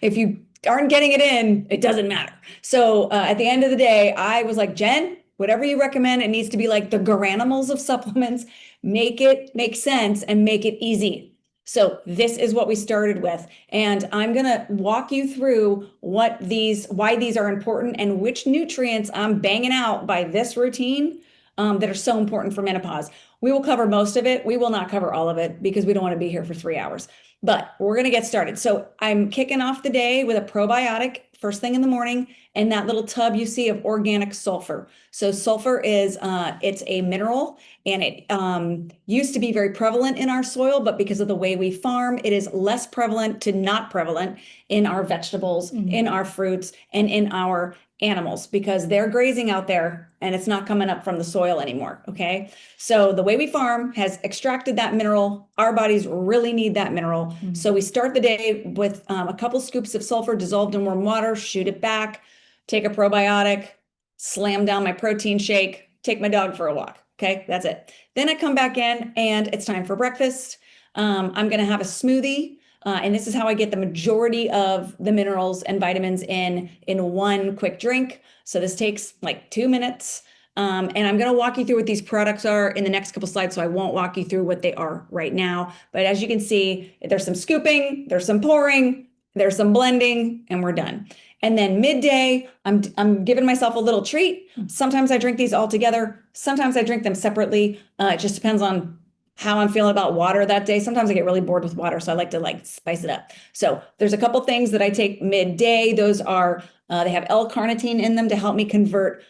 If you aren't getting it in, it doesn't matter. So at the end of the day, I was like, Jen, whatever you recommend, it needs to be like the garanimals of supplements. Make it make sense and make it easy. So this is what we started with. And I'm going to walk you through why these are important and which nutrients I'm banging out by this routine that are so important for menopause. We will cover most of it. We will not cover all of it because we don't want to be here for 3 hours, but we're going to get started. So I'm kicking off the day with a probiotic first thing in the morning, and that little tub you see of organic sulfur. So sulfur is, it's a mineral, and it used to be very prevalent in our soil, but because of the way we farm, it is less prevalent to not prevalent in our vegetables, in our fruits, and in our animals because they're grazing out there and it's not coming up from the soil anymore. Okay. So the way we farm has extracted that mineral. Our bodies really need that mineral. So we start the day with a couple scoops of sulfur dissolved in warm water, shoot it back, take a probiotic, slam down my protein shake, take my dog for a walk. Okay. That's it. Then I come back in and it's time for breakfast. I'm going to have a smoothie. And this is how I get the majority of the minerals and vitamins in one quick drink. So this takes like 2 minutes. And I'm going to walk you through what these products are in the next couple slides. So I won't walk you through what they are right now. But as you can see, there's some scooping, there's some pouring, there's some blending, and we're done. And then midday, I'm giving myself a little treat. Sometimes I drink these all together. Sometimes I drink them separately. It just depends on how I'm feeling about water that day. Sometimes I get really bored with water, so I like to spice it up. So there's a couple things that I take midday. Those are, they have L-carnitine in them to help me convert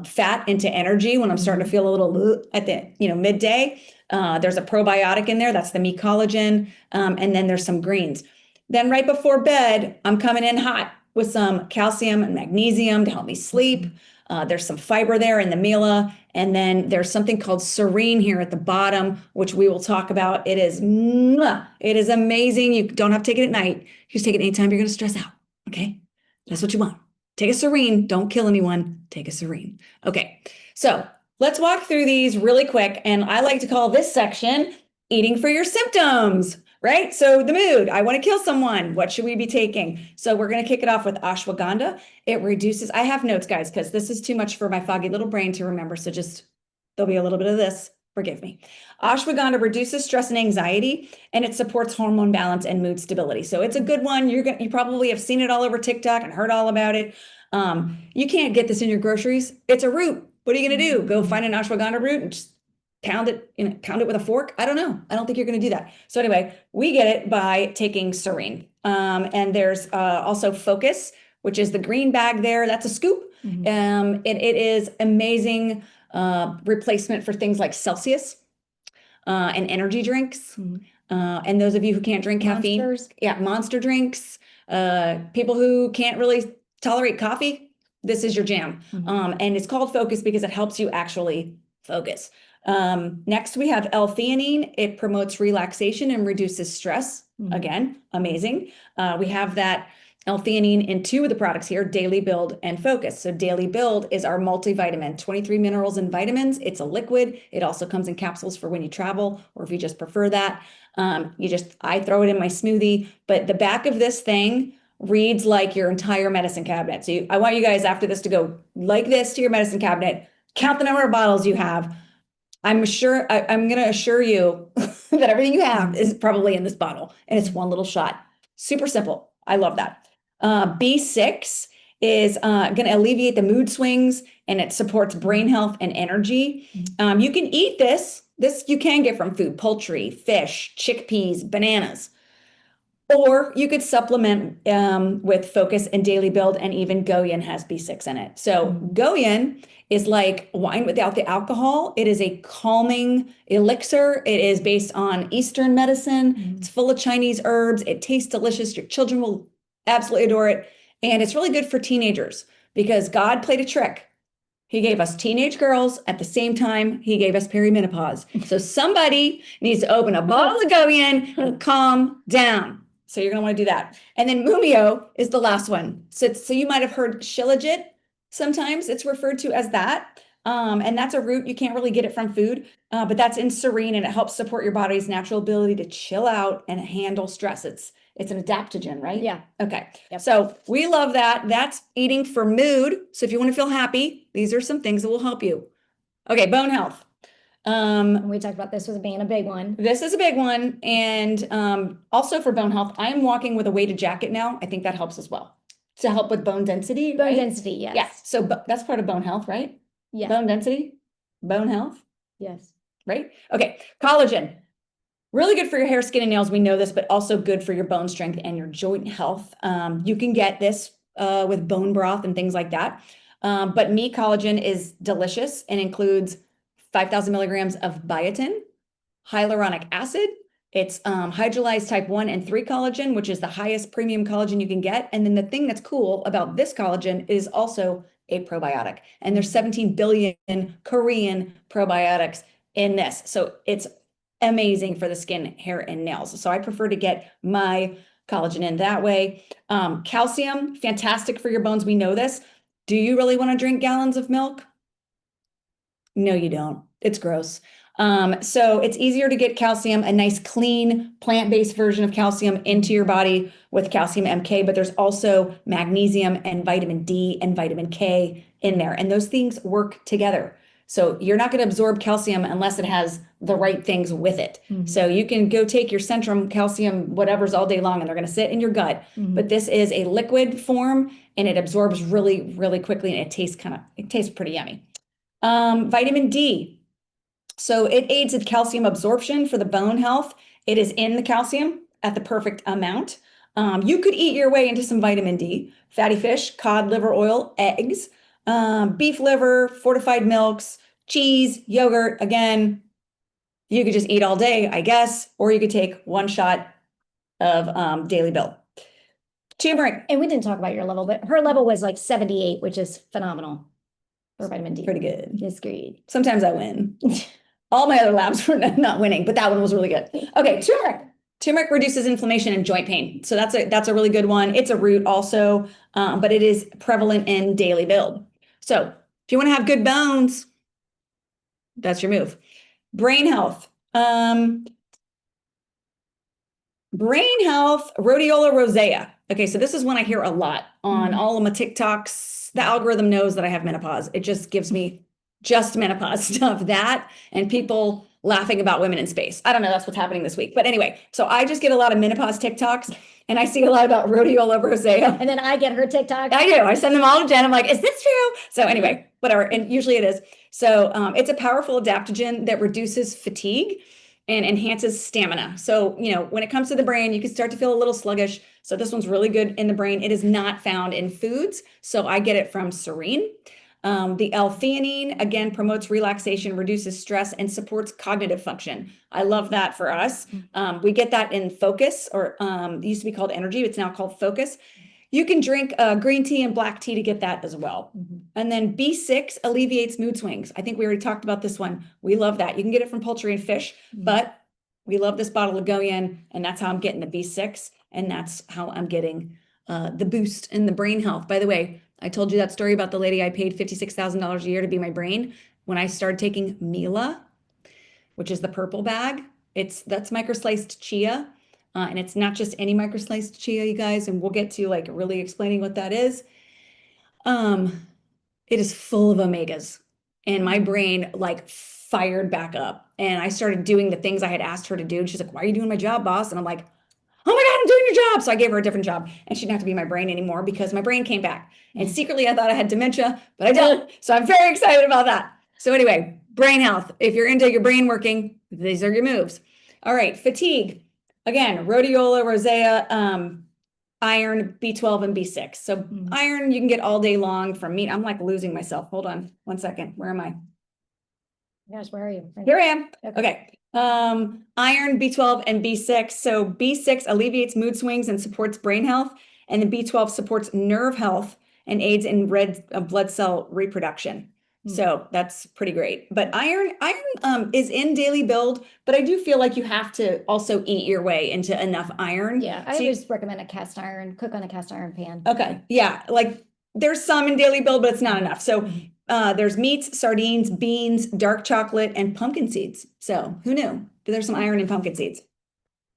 fat into energy when I'm starting to feel a little at the midday. There's a probiotic in there. That's the me collagen. And then there's some greens. Then right before bed, I'm coming in hot with some calcium and magnesium to help me sleep. There's some fiber there in the meala. And then there's something called serene here at the bottom, which we will talk about. It is amazing. You don't have to take it at night. You just take it anytime you're going to stress out. Okay. That's what you want. Take a serene. Don't kill anyone. Take a serene. Okay. So let's walk through these really quick. And I like to call this section eating for your symptoms. right? So the mood, I want to kill someone. What should we be taking? So we're going to kick it off with ashwagandha. It reduces, I have notes, guys, because this is too much for my foggy little brain to remember. So just, there'll be a little bit of this. Forgive me. Ashwagandha reduces stress and anxiety, and it supports hormone balance and mood stability. So it's a good one. You probably have seen it all over TikTok and heard all about it. You can't get this in your groceries. It's a root. What are you going to do? Go find an ashwagandha root and just pound it with a fork? I don't know. I don't think you're going to do that. So anyway, we get it by taking Serene. And there's also Focus, which is the green bag there. That's a scoop. It is amazing replacement for things like Celsius and energy drinks. And those of you who can't drink caffeine, Monsters. yeah, Monster drinks, people who can't really tolerate coffee, this is your jam. And it's called Focus because it helps you actually focus. Next, we have L-theanine. It promotes relaxation and reduces stress. Again, amazing. We have that L-theanine in two of the products here, Daily Build and Focus. So Daily Build is our multivitamin, 23 minerals and vitamins. It's a liquid. It also comes in capsules for when you travel, or if you just prefer that. I throw it in my smoothie, but the back of this thing reads like your entire medicine cabinet. So I want you guys after this to go like this to your medicine cabinet, count the number of bottles you have. I'm going to assure you that everything you have is probably in this bottle, and it's one little shot. Super simple. I love that. B6 is going to alleviate the mood swings, and it supports brain health and energy. You can eat this. This you can get from food, poultry, fish, chickpeas, bananas. Or you could supplement with Focus and Daily Build, and even Goyen has B6 in it. So Goyen is like wine without the alcohol. It is a calming elixir. It is based on Eastern medicine. It's full of Chinese herbs. It tastes delicious. Your children will absolutely adore it. And it's really good for teenagers because God played a trick. He gave us teenage girls at the same time he gave us perimenopause. So somebody needs to open a bottle of Goyen and calm down. So you're going to want to do that. And then Mumio is the last one. So you might have heard Shilajit. Sometimes it's referred to as that. And that's a root. You can't really get it from food, but that's in Serene, and it helps support your body's natural ability to chill out and handle stress. It's an adaptogen, right? Yeah. Okay. Yep. So we love that. That's eating for mood. So if you want to feel happy, these are some things that will help you. Okay. Bone health. We talked about this was being a big one. This is a big one. And also for bone health, I'm walking with a weighted jacket now. I think that helps as well to help with bone density. Bone right? density, yes. Yeah. So that's part of bone health, right? Yeah. Bone density, bone health. Yes. Right? Okay. Collagen. Really good for your hair, skin, and nails. We know this, but also good for your bone strength and your joint health. You can get this with bone broth and things like that. But meat collagen is delicious and includes 5,000 milligrams of biotin, hyaluronic acid. It's hydrolyzed type 1 and 3 collagen, which is the highest premium collagen you can get. And then the thing that's cool about this collagen is also a probiotic. And there's 17 billion Korean probiotics in this. So it's amazing for the skin, hair, and nails. So I prefer to get my collagen in that way. Calcium, fantastic for your bones. We know this. Do you really want to drink gallons of milk? No, you don't. It's gross. So it's easier to get calcium, a nice clean plant-based version of calcium into your body with calcium MK, but there's also magnesium and vitamin D and vitamin K in there. And those things work together. So you're not going to absorb calcium unless it has the right things with it. So you can go take your Centrum calcium, whatever's all day long, and they're going to sit in your gut. But this is a liquid form, and it absorbs really, really quickly, and it tastes pretty yummy. Vitamin D. So it aids in calcium absorption for the bone health. It is in the calcium at the perfect amount. You could eat your way into some vitamin D. Fatty fish, cod liver oil, eggs, beef liver, fortified milks, cheese, yogurt. Again, you could just eat all day, I guess, or you could take one shot of Daily Build. Turmeric. And we didn't talk about your level, but her level was like 78, which is phenomenal for vitamin D. Pretty good. It's great. Sometimes I win. All my other labs were not winning, but that one was really good. Okay, turmeric. Turmeric reduces inflammation and joint pain. So that's a really good one. It's a root also, but it is prevalent in Daily Build. So if you want to have good bones, that's your move. Brain health. Brain health, rhodiola rosea. Okay, so this is one I hear a lot on all of my TikToks. The algorithm knows that I have menopause. It just gives me just menopause stuff. That and people laughing about women in space. I don't know, that's what's happening this week. But anyway, so I just get a lot of menopause TikToks and I see a lot about rhodiola rosea. And then I get her TikTok. I do. I send them all to Jen. I'm like, is this true? So anyway, whatever. And usually it is. So it's a powerful adaptogen that reduces fatigue and enhances stamina. So, you know, when it comes to the brain, you can start to feel a little sluggish. So this one's really good in the brain. It is not found in foods. So I get it from Serene. The L-theanine, again, promotes relaxation, reduces stress, and supports cognitive function. I love that for us. We get that in Focus, or it used to be called Energy. It's now called Focus. You can drink green tea and black tea to get that as well. And then B6 alleviates mood swings. I think we already talked about this one. We love that. You can get it from poultry and fish, but we love this bottle of Goyen, and that's how I'm getting the B6, and that's how I'm getting the boost in the brain health. By the way, I told you that story about the lady I paid $56,000 a year to be my brain. When I started taking Mila, which is the purple bag, that's microsliced chia. And it's not just any microsliced chia, you guys, and we'll get to like really explaining what that is. It is full of omegas, and my brain like fired back up, and I started doing the things I had asked her to do. And she's like, "Why are you doing my job, boss?" And I'm like, "Oh my God, I'm doing your job." So I gave her a different job, and she didn't have to be my brain anymore because my brain came back. And secretly I thought I had dementia, but I don't. So I'm very excited about that. So anyway, brain health. If you're into your brain working, these are your moves. All right, fatigue. Again, rhodiola rosea, iron, B12, and B6. So iron you can get all day long from meat. I'm like losing myself. Hold on one second. Where am I? Gosh, where are you? Here I am. Okay. Iron, B12, and B6. So B6 alleviates mood swings and supports brain health, and the B12 supports nerve health and aids in red blood cell reproduction. So that's pretty great. But iron is in daily build, but I do feel like you have to also eat your way into enough iron. Yeah, I always recommend a cast iron, cook on a cast iron pan. Okay, yeah, like there's some in daily build, but it's not enough. So there's meats, sardines, beans, dark chocolate, and pumpkin seeds. So who knew? There's some iron in pumpkin seeds.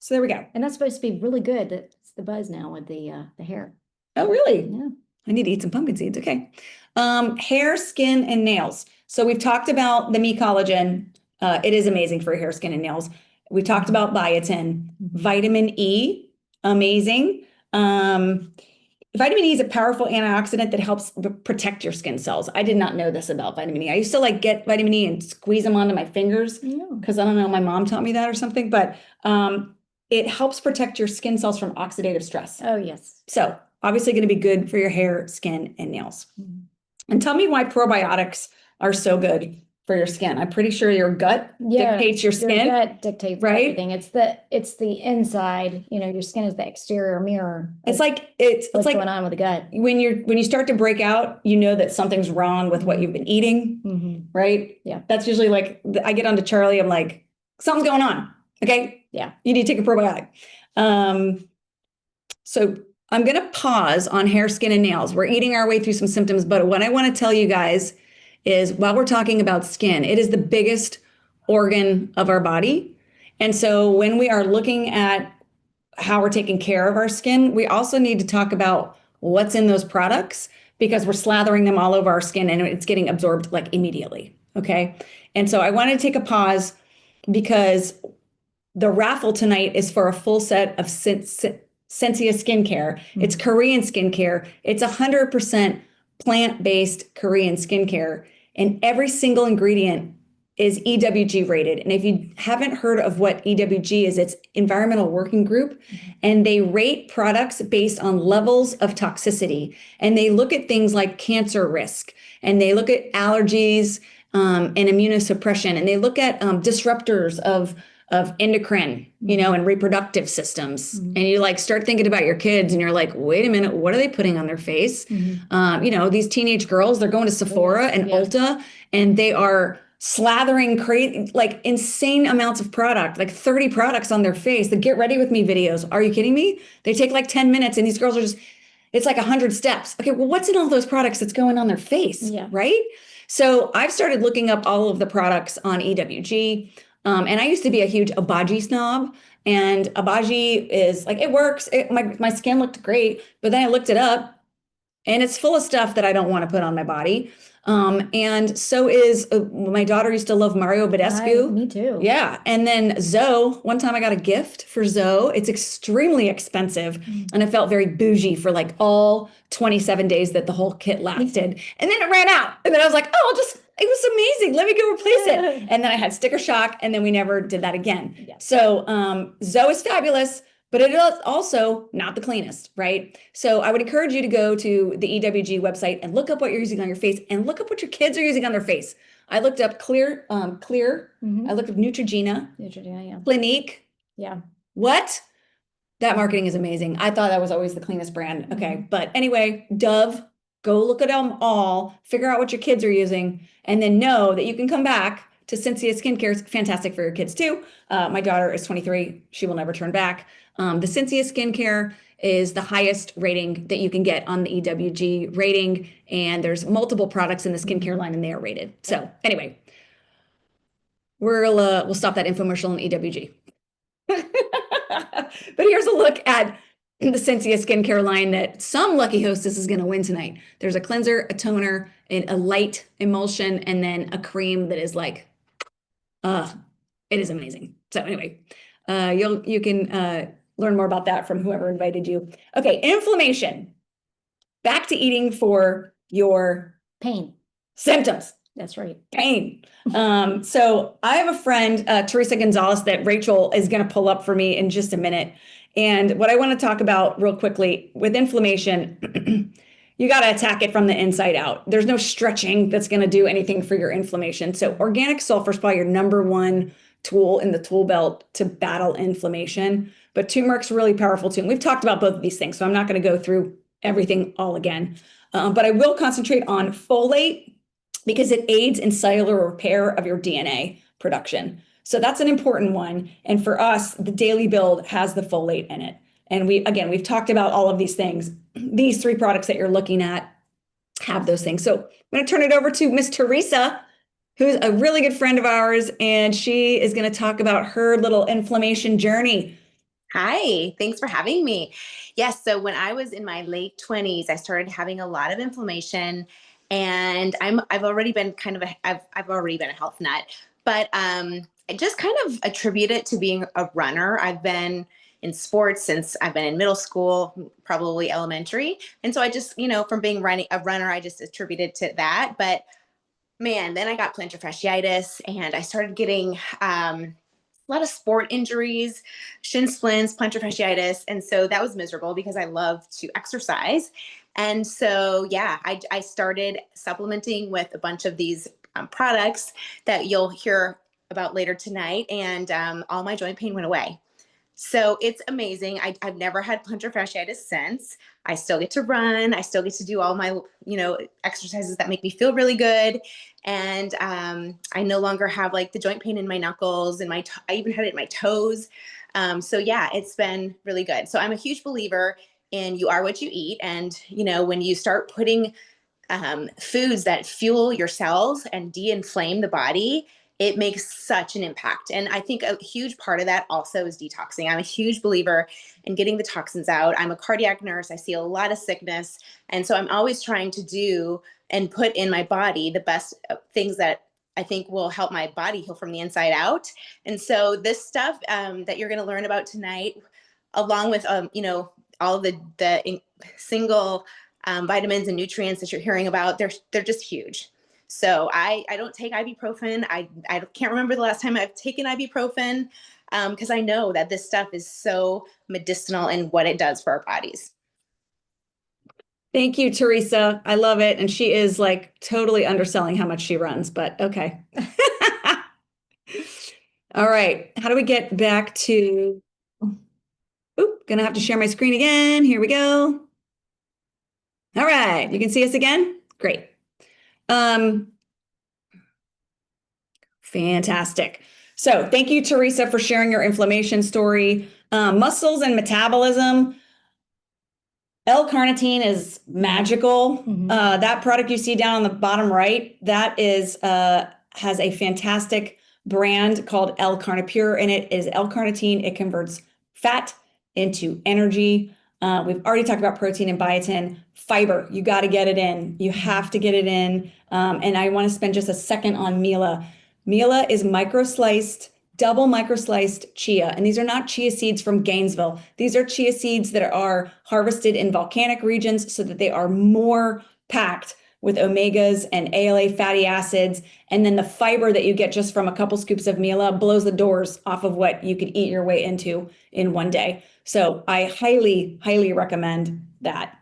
So there we go. And that's supposed to be really good. That's the buzz now with the hair. Oh, really? Yeah. I need to eat some pumpkin seeds. Okay. Hair, skin, and nails. So we've talked about the Me Collagen. It is amazing for hair, skin, and nails. We talked about biotin, vitamin E, amazing. Vitamin E is a powerful antioxidant that helps protect your skin cells. I did not know this about vitamin E. I used to like get vitamin E and squeeze them onto my fingers because I don't know, my mom taught me that or something, but it helps protect your skin cells from oxidative stress. Oh, yes. So obviously going to be good for your hair, skin, and nails. And tell me why probiotics are so good for your skin. I'm pretty sure your gut dictates your skin. Your gut dictates everything. It's the inside, your skin is the exterior mirror. It's like what's going on with the gut. When you start to break out, you know that something's wrong with what you've been eating, right? Yeah. That's usually like, I get onto Charlie, I'm like, something's going on. Okay. Yeah. You need to take a probiotic. So I'm going to pause on hair, skin, and nails. We're eating our way through some symptoms, but what I want to tell you guys is while we're talking about skin, it is the biggest organ of our body. And so when we are looking at how we're taking care of our skin, we also need to talk about what's in those products because we're slathering them all over our skin and it's getting absorbed like immediately. Okay. And so I wanted to take a pause because the raffle tonight is for a full set of Sensia skincare. It's Korean skincare. It's 100% plant-based Korean skincare. And every single ingredient is EWG rated. And if you haven't heard of what EWG is, it's Environmental Working Group. And they rate products based on levels of toxicity. And they look at things like cancer risk. And they look at allergies and immunosuppression. And they look at disruptors of endocrine, and reproductive systems. And you like start thinking about your kids and you're like, wait a minute, what are they putting on their face? These teenage girls, they're going to Sephora and Ulta and they are slathering crazy, like insane amounts of product, like 30 products on their face. The get ready with me videos. Are you kidding me? They take like 10 minutes and these girls are just, it's like 100 steps. Okay, well, what's in all those products that's going on their face, right? So I've started looking up all of the products on EWG. And I used to be a huge Abaji snob. And Abaji is like, it works. My skin looked great. But then I looked it up and it's full of stuff that I don't want to put on my body. And so is my daughter used to love Mario Badescu. Me too. Yeah. And then Zoe, one time I got a gift for Zoe. It's extremely expensive. And it felt very bougie for like all 27 days that the whole kit lasted. And then it ran out. And then I was like, oh, it was amazing. Let me go replace it. And then I had sticker shock and then we never did that again. Yeah. So Zoe is fabulous, but it is also not the cleanest, right? So I would encourage you to go to the EWG website and look up what you're using on your face and look up what your kids are using on their face. I looked up Clear. I looked up Neutrogena. Neutrogena, yeah. Clinique. Yeah. What? That marketing is amazing. I thought that was always the cleanest brand. Okay. But anyway, Dove, go look at them all, figure out what your kids are using, and then know that you can come back to Cynthia Skincare. Is fantastic for your kids too. My daughter is 23. She will never turn back. The Cynthia Skincare is the highest rating that you can get on the EWG rating. And there's multiple products in the skincare line and they are rated. So anyway, we'll stop that infomercial on EWG. But here's a look at the Cynthia Skincare line that some lucky hostess is going to win tonight. There's a cleanser, a toner, and a light emulsion, and then a cream that is like, it is amazing. So anyway, you can learn more about that from whoever invited you. Okay, inflammation. Back to eating for your Pain. symptoms. That's right. Pain. So I have a friend, Teresa Gonzalez, that Rachel is going to pull up for me in just a minute. And what I want to talk about real quickly with inflammation, you got to attack it from the inside out. There's no stretching that's going to do anything for your inflammation. So organic sulfur is probably your number one tool in the tool belt to battle inflammation. But turmeric's really powerful too. And we've talked about both of these things, so I'm not going to go through everything all again. But I will concentrate on folate because it aids in cellular repair of your DNA production. So that's an important one. And for us, the Daily Build has the folate in it. And we've talked about all of these things. These 3 products that you're looking at have those things. So I'm going to turn it over to Miss Teresa, who's a really good friend of ours, and she is going to talk about her little inflammation journey. Hi, thanks for having me. Yes, so when I was in my late 20s, I started having a lot of inflammation, and I've already been I've already been a health nut, but I just kind of attribute it to being a runner. I've been in sports since I've been in middle school, probably elementary, and so I just, from being a runner, I just attributed to that. But man, then I got plantar fasciitis, and I started getting a lot of sport injuries, shin splints, plantar fasciitis. And so that was miserable because I love to exercise. And so, yeah, I started supplementing with a bunch of these products that you'll hear about later tonight. And all my joint pain went away. So it's amazing. I've never had plantar fasciitis since. I still get to run. I still get to do all my, exercises that make me feel really good. And I no longer have like the joint pain in my knuckles and I even had it in my toes. So yeah, it's been really good. So I'm a huge believer in you are what you eat. And, when you start putting foods that fuel your cells and de-inflame the body, it makes such an impact. And I think a huge part of that also is detoxing. I'm a huge believer in getting the toxins out. I'm a cardiac nurse. I see a lot of sickness. And so I'm always trying to do and put in my body the best things that I think will help my body heal from the inside out. And so this stuff that you're going to learn about tonight, along with, all of the single vitamins and nutrients that you're hearing about, they're just huge. So I don't take ibuprofen. I can't remember the last time I've taken ibuprofen because I know that this stuff is so medicinal in what it does for our bodies. Thank you, Teresa. I love it. And she is like totally underselling how much she runs, but okay. All right. How do we get back to, gonna have to share my screen again. Here we go. All right. You can see us again? Great. Fantastic. So thank you, Teresa, for sharing your inflammation story. Muscles and metabolism. L-carnitine is magical. That product you see down on the bottom right, that is has a fantastic brand called L-Carnipure, and it is L-carnitine. It converts fat into energy. We've already talked about protein and biotin. Fiber, you got to get it in. You have to get it in. And I want to spend just a second on Mila. Mila is micro-sliced, double micro-sliced chia. And these are not chia seeds from Gainesville. These are chia seeds that are harvested in volcanic regions so that they are more packed with omegas and ALA fatty acids. And then the fiber that you get just from a couple scoops of Mila blows the doors off of what you could eat your way into in one day. So I highly, highly recommend that.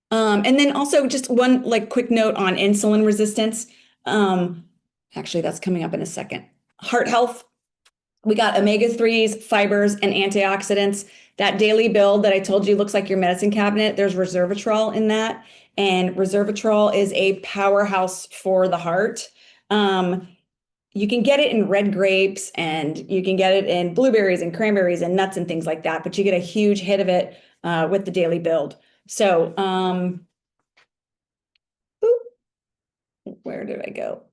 And then also just one like quick note on insulin resistance. Actually, that's coming up in a second. Heart health. We got omega-3s, fibers, and antioxidants. That daily build that I told you looks like your medicine cabinet, there's resveratrol in that. And resveratrol is a powerhouse for the heart. You can get it in red grapes, and you can get it in blueberries and cranberries and nuts and things like that, but you get a huge hit of it with the daily build. So, where did I go?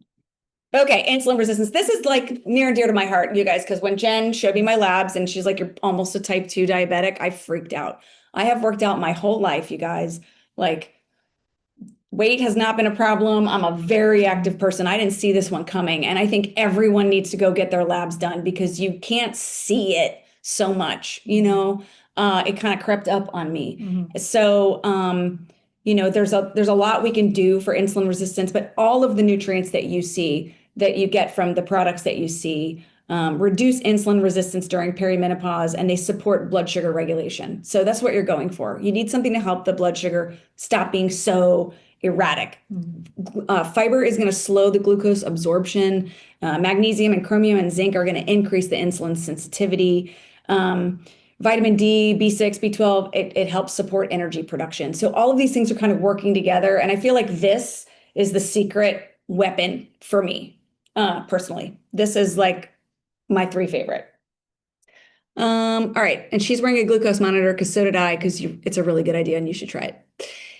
Okay, insulin resistance. This is like near and dear to my heart, you guys, because when Jen showed me my labs and she's like, you're almost a type 2 diabetic, I freaked out. I have worked out my whole life, you guys. Like, weight has not been a problem. I'm a very active person. I didn't see this one coming. And I think everyone needs to go get their labs done because you can't see it so much, you know, it kind of crept up on me. So, you know, there's a lot we can do for insulin resistance, but all of the nutrients that you see, that you get from the products that you see, reduce insulin resistance during perimenopause, and they support blood sugar regulation. So that's what you're going for. You need something to help the blood sugar stop being so erratic. Fiber is going to slow the glucose absorption. Magnesium and chromium and zinc are going to increase the insulin sensitivity. Vitamin D, B6, B12, it helps support energy production. So all of these things are kind of working together. And I feel like this is the secret weapon for me, personally. This is like my 3 favorite. All right. And she's wearing a glucose monitor because so did I, because it's a really good idea and you should try it.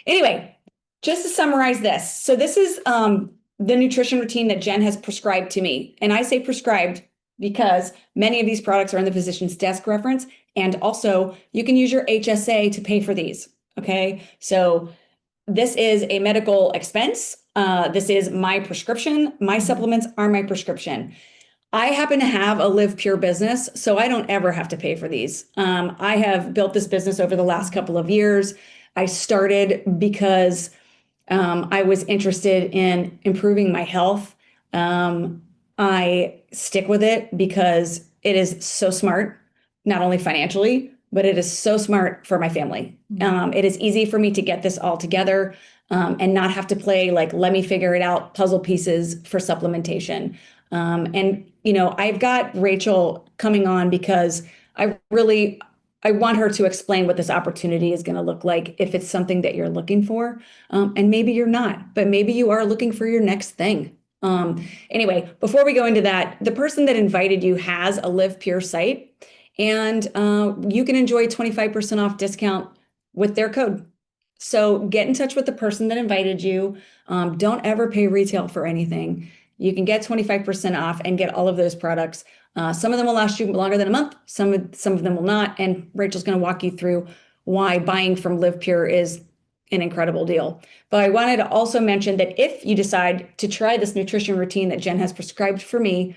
Anyway, just to summarize this. So this is the nutrition routine that Jen has prescribed to me. And I say prescribed because many of these products are in the physician's desk reference. And also you can use your HSA to pay for these. Okay. So this is a medical expense. This is my prescription. My supplements are my prescription. I happen to have a Live Pure business, so I don't ever have to pay for these. I have built this business over the last couple of years. I started because I was interested in improving my health. I stick with it because it is so smart, not only financially, but it is so smart for my family. It is easy for me to get this all together and not have to play like, let me figure it out, puzzle pieces for supplementation. And, you know, I've got Rachel coming on because I want her to explain what this opportunity is going to look like if it's something that you're looking for. And maybe you're not, but maybe you are looking for your next thing. Anyway, before we go into that, the person that invited you has a Live Pure site, and you can enjoy 25% off discount with their code. So get in touch with the person that invited you. Don't ever pay retail for anything. You can get 25% off and get all of those products. Some of them will last you longer than a month. Some of them will not. And Rachel's going to walk you through why buying from Live Pure is an incredible deal. But I wanted to also mention that if you decide to try this nutrition routine that Jen has prescribed for me,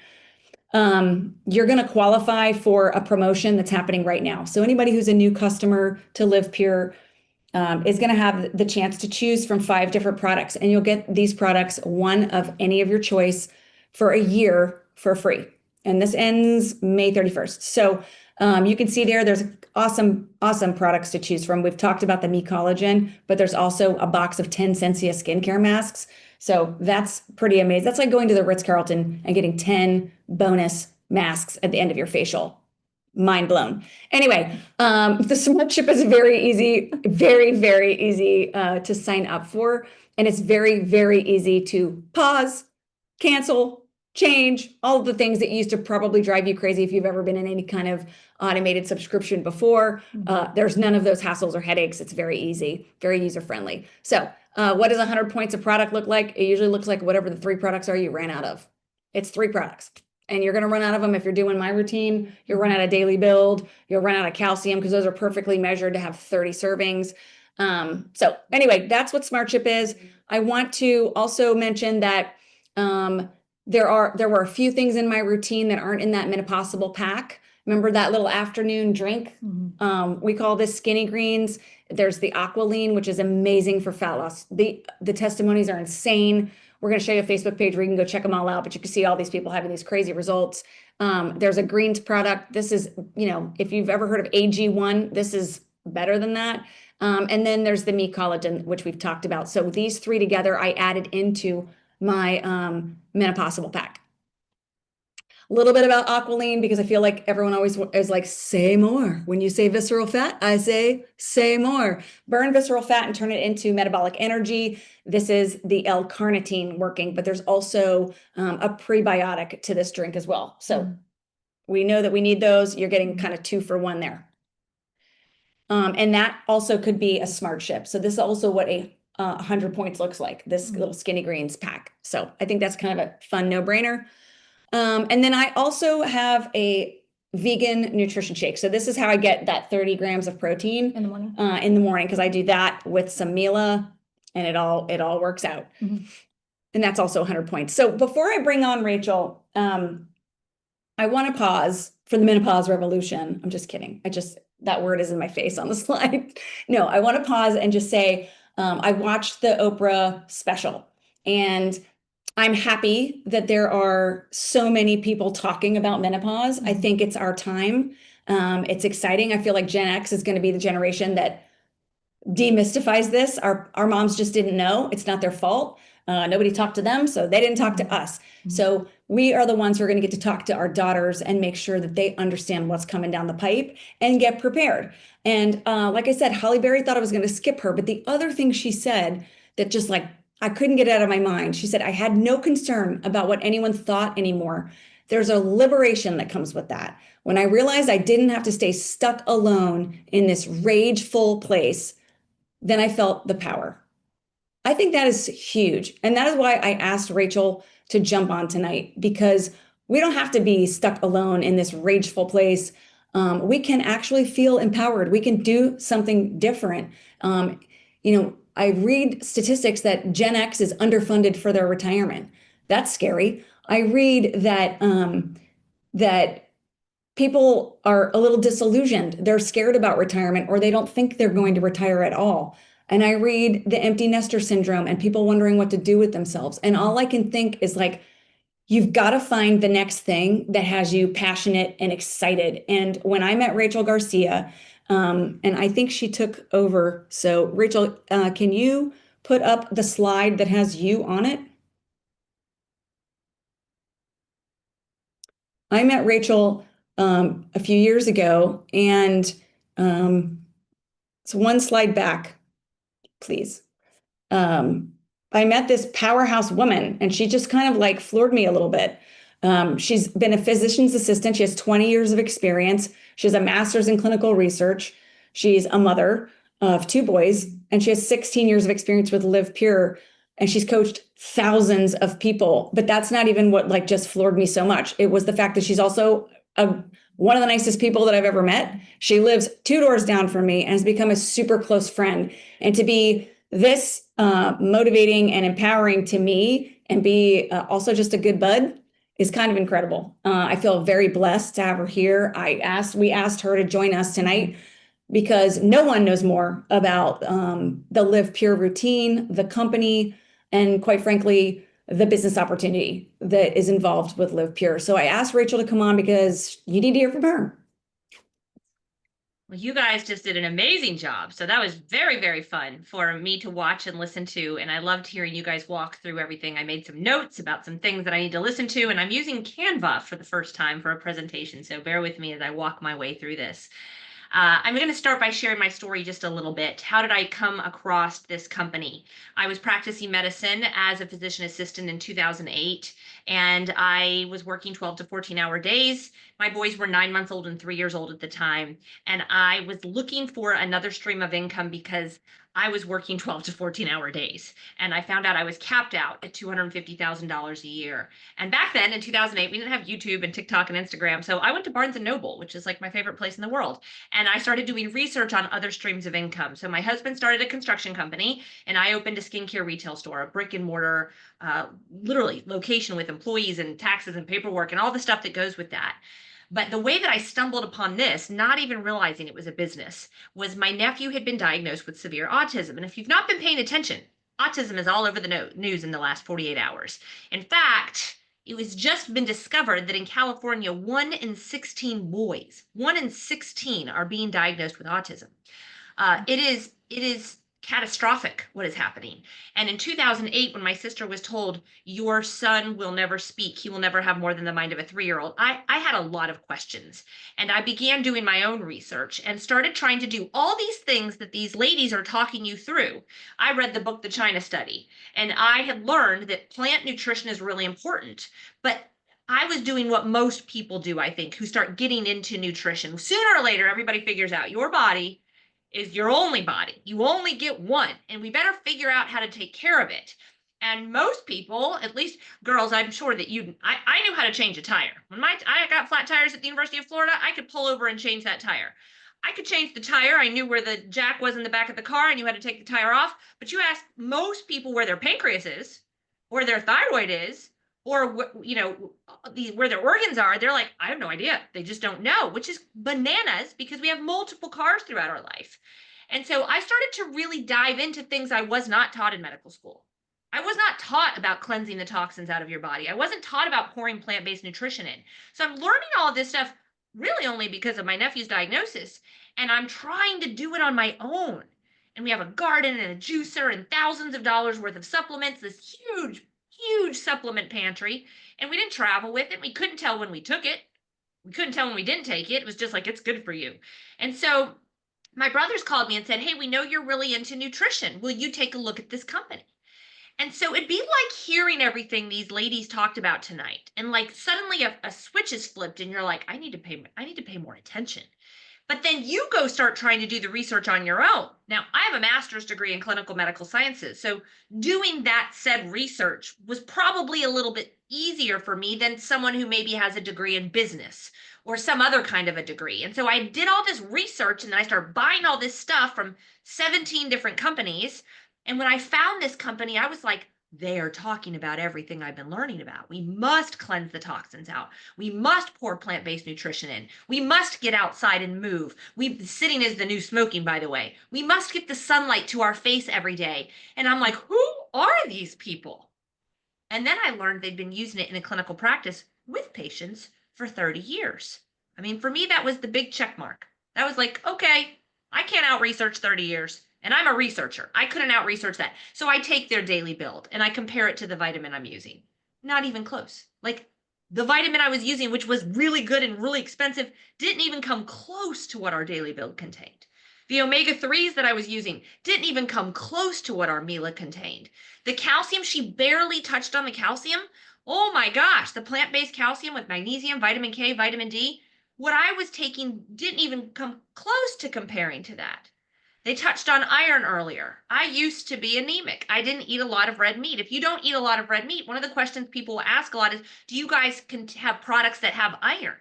you're going to qualify for a promotion that's happening right now. So anybody who's a new customer to Live Pure is going to have the chance to choose from 5 different products, and you'll get these products, one of any of your choice, for a year for free. And this ends May 31st. So you can see there's awesome products to choose from. We've talked about the Me Collagen, but there's also a box of 10 Sensia skincare masks. So that's pretty amazing. That's like going to the Ritz-Carlton and getting 10 bonus masks at the end of your facial. Mind blown. Anyway, the Smart Chip is very easy, very, very easy to sign up for. And it's very, very easy to pause, cancel, change, all of the things that used to probably drive you crazy if you've ever been in any kind of automated subscription before. There's none of those hassles or headaches. It's very easy, very user-friendly. So what does 100 points of product look like? It usually looks like whatever the 3 products are you ran out of. It's 3 products. And you're going to run out of them if you're doing my routine. You'll run out of daily build. You'll run out of calcium because those are perfectly measured to have 30 servings. So anyway, that's what Smart Chip is. I want to also mention that there were a few things in my routine that aren't in that Menopossible pack. Remember that little afternoon drink? We call this Skinny Greens. There's the Aqualine, which is amazing for fat loss. The testimonies are insane. We're going to show you a Facebook page where you can go check them all out, but you can see all these people having these crazy results. There's a greens product. This is, if you've ever heard of AG1, this is better than that. And then there's the Me Collagen, which we've talked about. So these 3 together, I added into my Menopossible pack. A little bit about Aqualine, because I feel like everyone always is like, say more. When you say visceral fat, I say more. Burn visceral fat and turn it into metabolic energy. This is the L-carnitine working, but there's also a prebiotic to this drink as well. So we know that we need those. You're getting kind of 2 for 1 there. And that also could be a Smart Chip. So this is also what a 100 points looks like, this little Skinny Greens pack. So I think that's kind of a fun no-brainer. And then I also have a vegan nutrition shake. So this is how I get that 30 grams of protein In the morning. Because I do that with some Mila, and it all works out. And that's also 100 points. So before I bring on Rachel, I want to pause for the menopause revolution. I'm just kidding. That word is in my face on the slide. No, I want to pause and just say, I watched the Oprah special, and I'm happy that there are so many people talking about menopause. I think it's our time. It's exciting. I feel like Gen X is going to be the generation that demystifies this. Our moms just didn't know. It's not their fault. Nobody talked to them, so they didn't talk to us. So we are the ones who are going to get to talk to our daughters and make sure that they understand what's coming down the pipe and get prepared. And like I said, Holly Berry thought I was going to skip her, but the other thing she said that just like, I couldn't get it out of my mind. She said, I had no concern about what anyone thought anymore. There's a liberation that comes with that. When I realized I didn't have to stay stuck alone in this rageful place, then I felt the power. I think that is huge. And that is why I asked Rachel to jump on tonight, because we don't have to be stuck alone in this rageful place. We can actually feel empowered. We can do something different. I read statistics that Gen X is underfunded for their retirement. That's scary. I read that people are a little disillusioned. They're scared about retirement, or they don't think they're going to retire at all. And I read the empty nester syndrome and people wondering what to do with themselves. And all I can think is like, you've got to find the next thing that has you passionate and excited. And when I met Rachel Garcia, and I think she took over. So Rachel, can you put up the slide that has you on it? I met Rachel a few years ago, and so one slide back, please. I met this powerhouse woman, and she just kind of like floored me a little bit. She's been a physician's assistant. She has 20 years of experience. She has a master's in clinical research. She's a mother of 2 boys, and she has 16 years of experience with Live Pure, and she's coached thousands of people. But that's not even what like just floored me so much. It was the fact that she's also one of the nicest people that I've ever met. She lives 2 doors down from me and has become a super close friend. And to be this motivating and empowering to me, and be also just a good bud, is kind of incredible. I feel very blessed to have her here. We asked her to join us tonight because no one knows more about the Live Pure routine, the company, and quite frankly, the business opportunity that is involved with Live Pure. So I asked Rachel to come on because you need to hear from her. Well, you guys just did an amazing job. So that was very, very fun for me to watch and listen to. And I loved hearing you guys walk through everything. I made some notes about some things that I need to listen to, and I'm using Canva for the first time for a presentation. So bear with me as I walk my way through this. I'm going to start by sharing my story just a little bit. How did I come across this company? I was practicing medicine as a physician assistant in 2008, and I was working 12 to 14-hour days. My boys were 9 months old and 3 years old at the time, and I was looking for another stream of income because I was working 12 to 14-hour days. And I found out I was capped out at $250,000 a year. And back then in 2008, we didn't have YouTube and TikTok and Instagram. So I went to Barnes and Noble, which is like my favorite place in the world. And I started doing research on other streams of income. So my husband started a construction company and I opened a skincare retail store, a brick and mortar, literally location with employees and taxes and paperwork and all the stuff that goes with that. But the way that I stumbled upon this, not even realizing it was a business, was my nephew had been diagnosed with severe autism. And if you've not been paying attention, autism is all over the news in the last 48 hours. In fact, it was just been discovered that in California, 1 in 16 boys, 1 in 16 are being diagnosed with autism. It is catastrophic what is happening. And in 2008, when my sister was told, your son will never speak, he will never have more than the mind of a 3-year-old, I had a lot of questions. And I began doing my own research and started trying to do all these things that these ladies are talking you through. I read the book, The China Study, and I had learned that plant nutrition is really important. But I was doing what most people do, I think, who start getting into nutrition. Sooner or later, everybody figures out your body is your only body. You only get one, and we better figure out how to take care of it. And most people, at least girls, I'm sure that I knew how to change a tire. When I got flat tires at the University of Florida, I could pull over and change that tire. I could change the tire. I knew where the jack was in the back of the car. I knew how to take the tire off. But you ask most people where their pancreas is, or their thyroid is, or where their organs are, they're like, I have no idea. They just don't know, which is bananas because we have multiple cars throughout our life. And so I started to really dive into things I was not taught in medical school. I was not taught about cleansing the toxins out of your body. I wasn't taught about pouring plant-based nutrition in. So I'm learning all of this stuff really only because of my nephew's diagnosis, and I'm trying to do it on my own. And we have a garden and a juicer and thousands of dollars worth of supplements, this huge supplement pantry, and we didn't travel with it. We couldn't tell when we took it. We couldn't tell when we didn't take it. It was just like, it's good for you. And so my brothers called me and said, hey, we know you're really into nutrition. Will you take a look at this company? And so it'd be like hearing everything these ladies talked about tonight. And like suddenly a switch is flipped and you're like, I need to pay more attention. But then you go start trying to do the research on your own. Now, I have a master's degree in clinical medical sciences. So doing that said research was probably a little bit easier for me than someone who maybe has a degree in business or some other kind of a degree. And so I did all this research and then I started buying all this stuff from 17 different companies. And when I found this company, I was like, they are talking about everything I've been learning about. We must cleanse the toxins out. We must pour plant-based nutrition in. We must get outside and move. Sitting is the new smoking, by the way. We must get the sunlight to our face every day. And I'm like, who are these people? And then I learned they'd been using it in a clinical practice with patients for 30 years. I mean, for me, that was the big check mark. That was like, okay, I can't out-research 30 years. And I'm a researcher. I couldn't out-research that. So I take their daily build and I compare it to the vitamin I'm using. Not even close. Like the vitamin I was using, which was really good and really expensive, didn't even come close to what our daily build contained. The omega-3s that I was using didn't even come close to what our Mila contained. The calcium, she barely touched on the calcium. Oh my gosh, the plant-based calcium with magnesium, vitamin K, vitamin D, what I was taking didn't even come close to comparing to that. They touched on iron earlier. I used to be anemic. I didn't eat a lot of red meat. If you don't eat a lot of red meat, one of the questions people ask a lot is, do you guys can have products that have iron?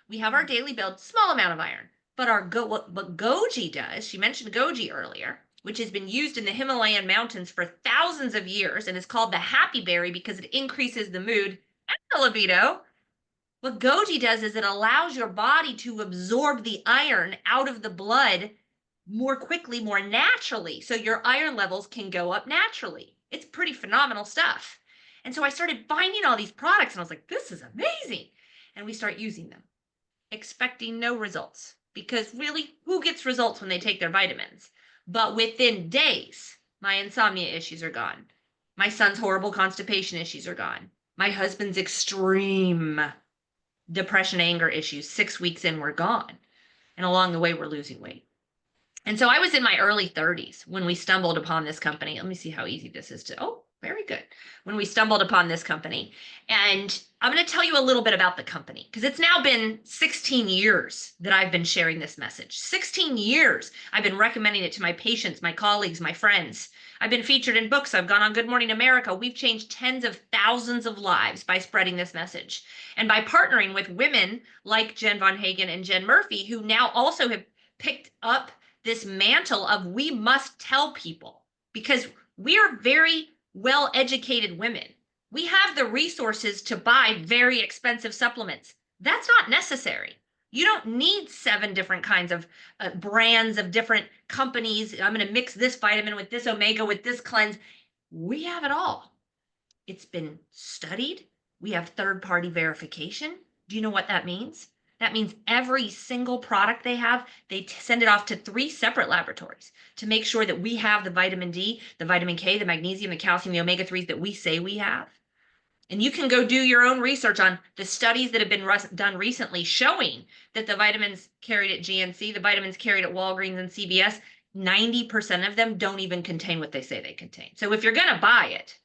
We have our daily build, small amount of iron, but what goji does, she mentioned goji earlier, which has been used in the Himalayan mountains for thousands of years and is called the happy berry because it increases the mood and the libido. What goji does is it allows your body to absorb the iron out of the blood more quickly, more naturally, so your iron levels can go up naturally. It's pretty phenomenal stuff. And so I started finding all these products and I was like, this is amazing. And we start using them, expecting no results, because really, who gets results when they take their vitamins? But within days, my insomnia issues are gone. My son's horrible constipation issues are gone. My husband's extreme depression, anger issues, 6 weeks in, were gone. And along the way, we're losing weight. And so I was in my early 30s when we stumbled upon this company. Let me see how easy this is to, oh, Very good. When we stumbled upon this company. And I'm going to tell you a little bit about the company because it's now been 16 years that I've been sharing this message. 16 years I've been recommending it to my patients, my colleagues, my friends. I've been featured in books. I've gone on Good Morning America. We've changed tens of thousands of lives by spreading this message. And by partnering with women like Jenn Vonhagen and Jen Murphy, who now also have picked up this mantle of we must tell people because we are very well-educated women. We have the resources to buy very expensive supplements. That's not necessary. You don't need 7 different kinds of brands of different companies. I'm going to mix this vitamin with this omega with this cleanse. We have it all. It's been studied. We have third-party verification. Do you know what that means? That means every single product they have, they send it off to 3 separate laboratories to make sure that we have the vitamin D, the vitamin K, the magnesium, the calcium, the omega-3s that we say we have. And you can go do your own research on the studies that have been done recently showing that the vitamins carried at GNC, the vitamins carried at Walgreens and CVS, 90% of them don't even contain what they say they contain. So if you're going to buy it,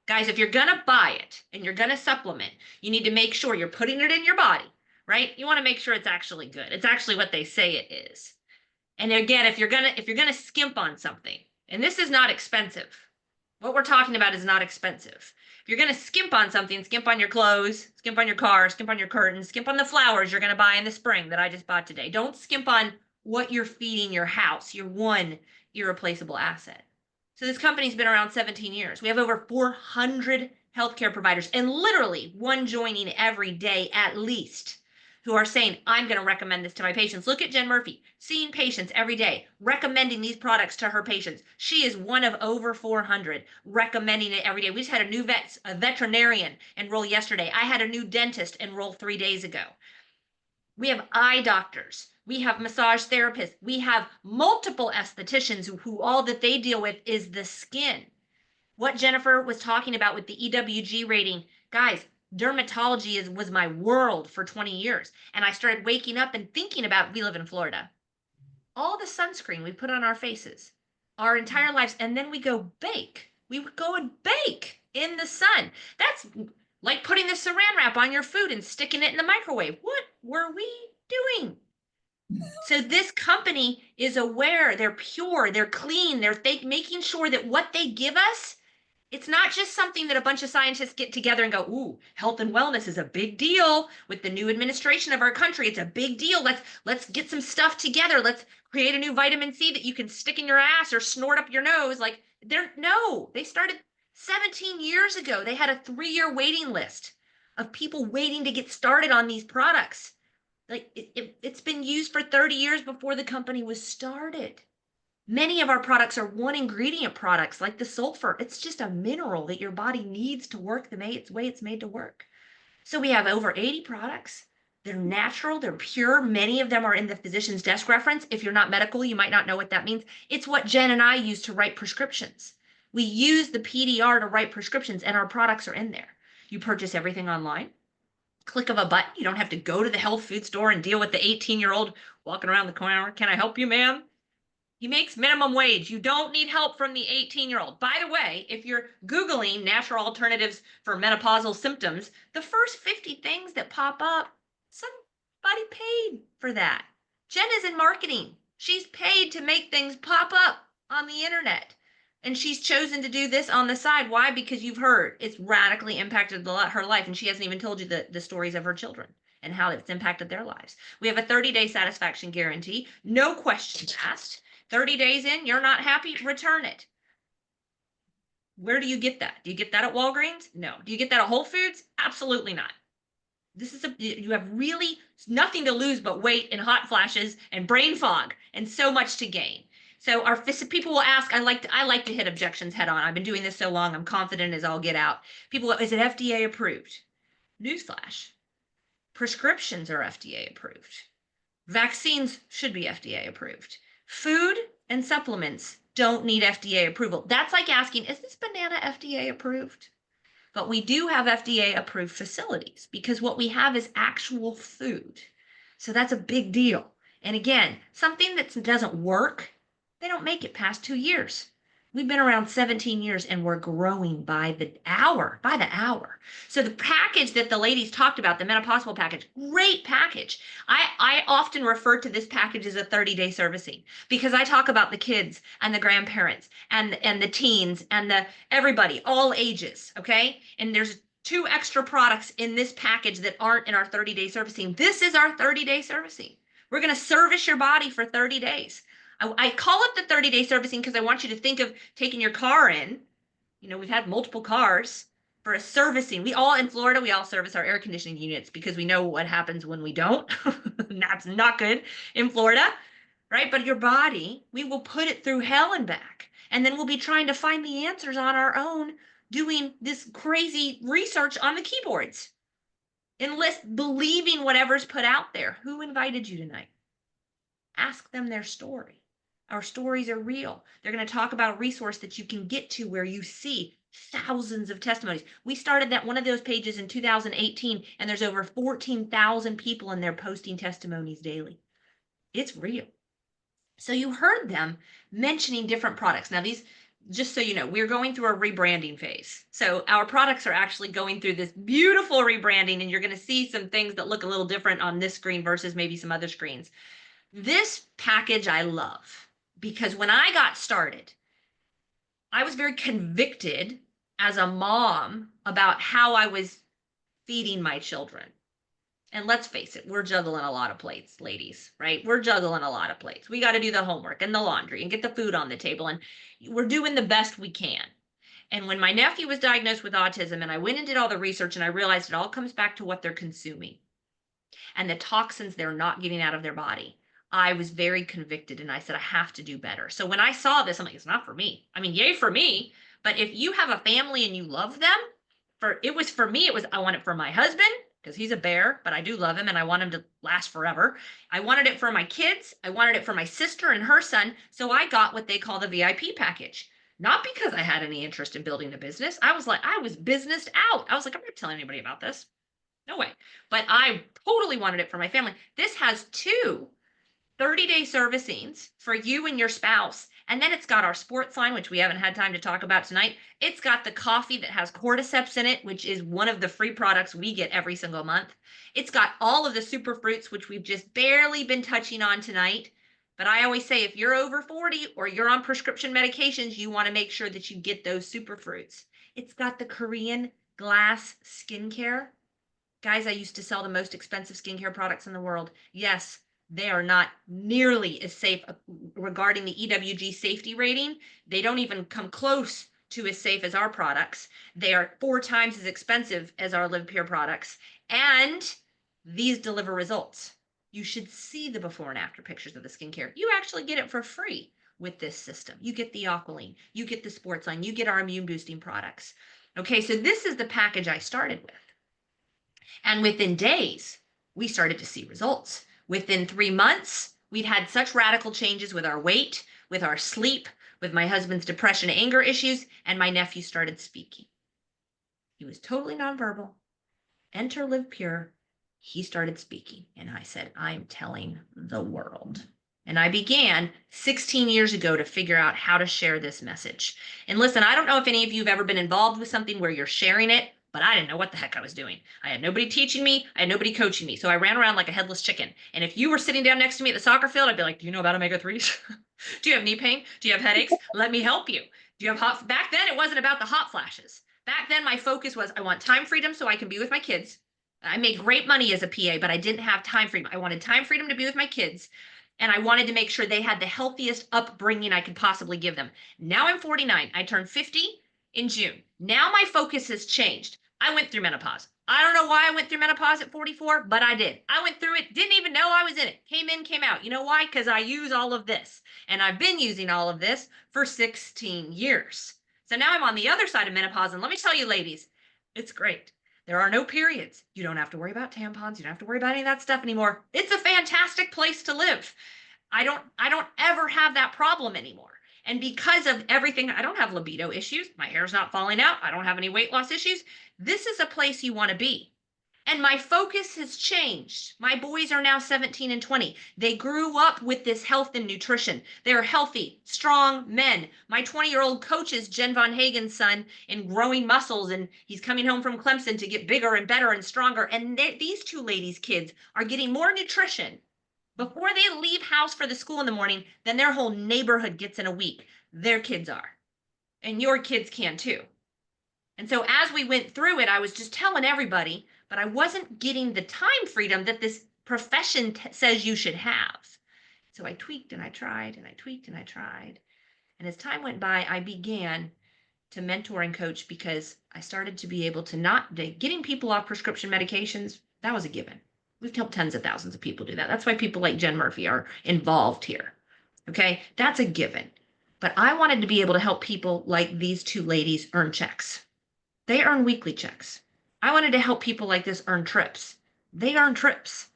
guys, if you're going to buy it and you're going to supplement, you need to make sure you're putting it in your body. Right? You want to make sure it's actually good. It's actually what they say it is. And again, if you're gonna skimp on something, and this is not expensive, what we're talking about is not expensive. If you're gonna skimp on something, skimp on your clothes, skimp on your car, skimp on your curtains, skimp on the flowers you're gonna buy in the spring that I just bought today. Don't skimp on what you're feeding your house, your one irreplaceable asset. So this company's been around 17 years. We have over 400 healthcare providers, and literally one joining every day at least, who are saying, I'm going to recommend this to my patients. Look at Jen Murphy, seeing patients every day, recommending these products to her patients. She is one of over 400 recommending it every day. We just had a veterinarian enroll yesterday. I had a new dentist enroll 3 days ago. We have eye doctors. We have massage therapists. We have multiple estheticians who all that they deal with is the skin. What Jennifer was talking about with the EWG rating, guys, dermatology was my world for 20 years. And I started waking up and thinking about, we live in Florida, all the sunscreen we put on our faces, our entire lives, and then we go bake. We would go and bake in the sun. That's like putting the saran wrap on your food and sticking it in the microwave. What were we doing? So this company is aware, they're pure, they're clean, they're making sure that what they give us, it's not just something that a bunch of scientists get together and go, ooh, health and wellness is a big deal with the new administration of our country. It's a big deal. Let's get some stuff together. Let's create a new vitamin C that you can stick in your ass or snort up your nose. Like, they started 17 years ago. They had a 3-year waiting list of people waiting to get started on these products. Like it's been used for 30 years before the company was started. Many of our products are 1 ingredient products like the sulfur. It's just a mineral that your body needs to work the way it's made to work. So we have over 80 products. They're natural, they're pure. Many of them are in the physician's desk reference. If you're not medical, you might not know what that means. It's what Jen and I use to write prescriptions. We use the PDR to write prescriptions and our products are in there. You purchase everything online. Click of a button. You don't have to go to the health food store and deal with the 18-year-old walking around the corner. Can I help you, ma'am? He makes minimum wage. You don't need help from the 18-year-old. By the way, if you're Googling natural alternatives for menopausal symptoms, the first 50 things that pop up, somebody paid for that. Jen is in marketing. She's paid to make things pop up on the internet. And she's chosen to do this on the side. Why? Because you've heard it's radically impacted her life. And she hasn't even told you the stories of her children and how it's impacted their lives. We have a 30-day satisfaction guarantee. No questions asked. 30 days in, you're not happy, return it. Where do you get that? Do you get that at Walgreens? No. Do you get that at Whole Foods? Absolutely not. You have really nothing to lose but weight and hot flashes and brain fog and so much to gain. So people will ask, I like to hit objections head on. I've been doing this so long, I'm confident as I'll get out. People go, is it FDA approved? Newsflash. Prescriptions are FDA approved. Vaccines should be FDA approved. Food and supplements don't need FDA approval. That's like asking, is this banana FDA approved? But we do have FDA approved facilities because what we have is actual food. So that's a big deal. And again, something that doesn't work, they don't make it past 2 years. We've been around 17 years and we're growing by the hour, So the package that the ladies talked about, the Menopossible package, great package. I often refer to this package as a 30-day servicing because I talk about the kids and the grandparents and the teens and the everybody, all ages, okay? And there's 2 extra products in this package that aren't in our 30-day servicing. This is our 30-day servicing. We're going to service your body for 30 days. I call it the 30-day servicing because I want you to think of taking your car in. You know, we've had multiple cars for a servicing. We all in Florida, we all service our air conditioning units because we know what happens when we don't. That's not good in Florida, right? But your body, we will put it through hell and back. And then we'll be trying to find the answers on our own, doing this crazy research on the keyboards. Believing whatever's put out there. Who invited you tonight? Ask them their story. Our stories are real. They're going to talk about a resource that you can get to where you see thousands of testimonies. We started that one of those pages in 2018, and there's over 14,000 people in there posting testimonies daily. It's real. So you heard them mentioning different products. Now these, just so you know, we're going through a rebranding phase. So our products are actually going through this beautiful rebranding, and you're going to see some things that look a little different on this screen versus maybe some other screens. This package I love because when I got started, I was very convicted as a mom about how I was feeding my children. And let's face it, we're juggling a lot of plates, ladies, right? We're juggling a lot of plates. We got to do the homework and the laundry and get the food on the table. And we're doing the best we can. And when my nephew was diagnosed with autism and I went and did all the research and I realized it all comes back to what they're consuming and the toxins they're not getting out of their body. I was very convicted and I said, I have to do better. So when I saw this, I'm like, it's not for me. I mean, yay for me. But if you have a family and you love them, for me, I want it for my husband because he's a bear, but I do love him and I want him to last forever. I wanted it for my kids. I wanted it for my sister and her son. So I got what they call the VIP package. Not because I had any interest in building a business. I was businessed out. I was like, I'm not telling anybody about this. No way. But I totally wanted it for my family. This has 2 30-day servicings for you and your spouse. And then it's got our sports line, which we haven't had time to talk about tonight. It's got the coffee that has cordyceps in it, which is one of the free products we get every single month. It's got all of the super fruits, which we've just barely been touching on tonight. But I always say, if you're over 40 or you're on prescription medications, you want to make sure that you get those super fruits. It's got the Korean glass skincare. Guys, I used to sell the most expensive skincare products in the world. Yes, they are not nearly as safe regarding the EWG safety rating. They don't even come close to as safe as our products. They are 4 times as expensive as our Live Pure products. And these deliver results. You should see the before and after pictures of the skincare. You actually get it for free with this system. You get the Aqualine, you get the sports line, you get our immune boosting products. Okay, so this is the package I started with. And within days, we started to see results. Within 3 months, we'd had such radical changes with our weight, with our sleep, with my husband's depression, anger issues, and my nephew started speaking. He was totally nonverbal. Enter Live Pure. He started speaking, and I said, I'm telling the world. And I began 16 years ago to figure out how to share this message. And listen, I don't know if any of you have ever been involved with something where you're sharing it, but I didn't know what the heck I was doing. I had nobody teaching me. I had nobody coaching me. So I ran around like a headless chicken. And if you were sitting down next to me at the soccer field, I'd be like, do you know about omega-3s? Do you have knee pain? Do you have headaches? Let me help you. Do you have hot? Back then, it wasn't about the hot flashes. Back then, my focus was I want time freedom so I can be with my kids. I made great money as a PA, but I didn't have time freedom. I wanted time freedom to be with my kids. And I wanted to make sure they had the healthiest upbringing I could possibly give them. Now I'm 49. I turned 50 in June. Now my focus has changed. I went through menopause. I don't know why I went through menopause at 44, but I did. I went through it, didn't even know I was in it. Came in, came out. You know why? Because I use all of this. And I've been using all of this for 16 years. So now I'm on the other side of menopause. And let me tell you, ladies, it's great. There are no periods. You don't have to worry about tampons. You don't have to worry about any of that stuff anymore. It's a fantastic place to live. I don't ever have that problem anymore. And because of everything, I don't have libido issues. My hair's not falling out. I don't have any weight loss issues. This is a place you want to be. And my focus has changed. My boys are now 17 and 20. They grew up with this health and nutrition. They're healthy, strong men. My 20-year-old coaches Jenn Vonhagen's son in growing muscles, and he's coming home from Clemson to get bigger and better and stronger. And these two ladies' kids are getting more nutrition before they leave house for the school in the morning than their whole neighborhood gets in a week. Their kids are. And your kids can too. And so as we went through it, I was just telling everybody, but I wasn't getting the time freedom that this profession says you should have. So I tweaked and I tried and I tweaked and I tried. And as time went by, I began to mentor and coach because I started to be able to getting people off prescription medications. That was a given. We've helped tens of thousands of people do that. That's why people like Jenn Murphy are involved here. Okay, that's a given. But I wanted to be able to help people like these two ladies earn checks. They earn weekly checks. I wanted to help people like this earn trips. They earn trips.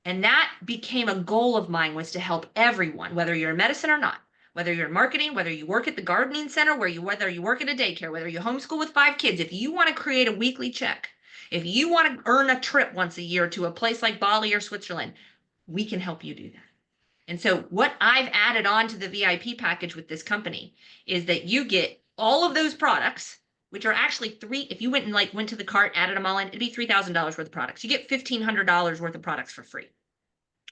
And that became a goal of mine, was to help everyone, whether you're in medicine or not, whether you're in marketing, whether you work at the gardening center, whether you work at a daycare, whether you homeschool with 5 kids. If you want to create a weekly check, if you want to earn a trip once a year to a place like Bali or Switzerland, we can help you do that. And so what I've added on to the VIP package with this company is that you get all of those products, which are actually if you went to the cart, added them all in, it'd be $3,000 worth of products. You get $1,500 worth of products for free.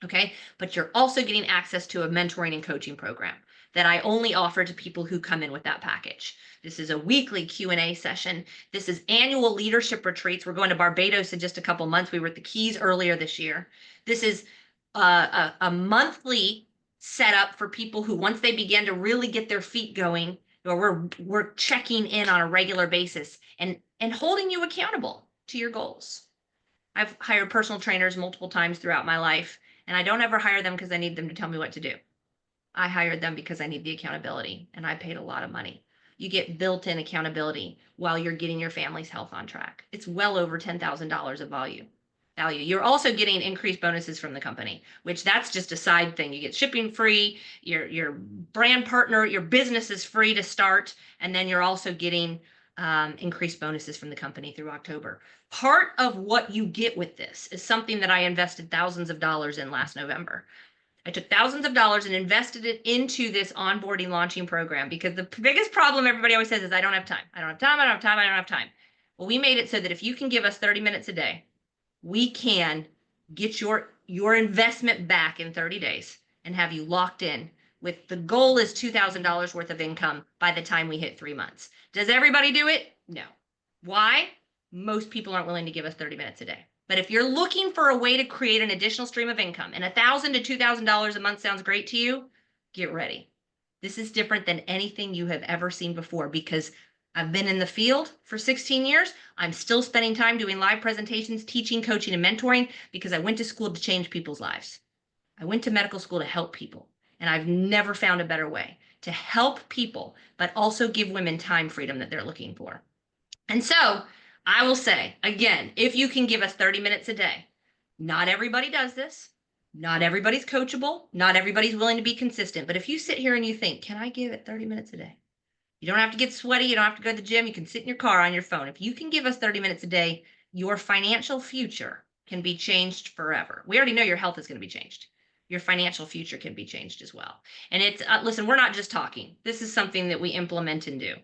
Okay. But you're also getting access to a mentoring and coaching program that I only offer to people who come in with that package. This is a weekly Q&A session. This is annual leadership retreats. We're going to Barbados in just a couple months. We were at the Keys earlier this year. This is a monthly setup for people who, once they begin to really get their feet going, or we're checking in on a regular basis and holding you accountable to your goals. I've hired personal trainers multiple times throughout my life, and I don't ever hire them because I need them to tell me what to do. I hired them because I need the accountability, and I paid a lot of money. You get built-in accountability while you're getting your family's health on track. It's well over $10,000 of value. You're also getting increased bonuses from the company, which that's just a side thing. You get shipping free, your brand partner, your business is free to start, and then you're also getting increased bonuses from the company through October. Part of what you get with this is something that I invested thousands of dollars in last November. I took thousands of dollars and invested it into this onboarding launching program, because the biggest problem everybody always says is, I don't have time. I don't have time. I don't have time. I don't have time. Well, we made it so that if you can give us 30 minutes a day, we can get your investment back in 30 days and have you locked in with, the goal is $2,000 worth of income by the time we hit 3 months. Does everybody do it? No. Why? Most people aren't willing to give us 30 minutes a day. But if you're looking for a way to create an additional stream of income, and $1,000 to $2,000 a month sounds great to you, get ready. This is different than anything you have ever seen before, because I've been in the field for 16 years. I'm still spending time doing live presentations, teaching, coaching, and mentoring, because I went to school to change people's lives. I went to medical school to help people, and I've never found a better way to help people, but also give women time freedom that they're looking for. And so I will say, again, if you can give us 30 minutes a day, not everybody does this. Not everybody's coachable. Not everybody's willing to be consistent. But if you sit here and you think, can I give it 30 minutes a day? You don't have to get sweaty. You don't have to go to the gym. You can sit in your car on your phone. If you can give us 30 minutes a day, your financial future can be changed forever. We already know your health is going to be changed. Your financial future can be changed as well. And it's, listen, we're not just talking. This is something that we implement and do.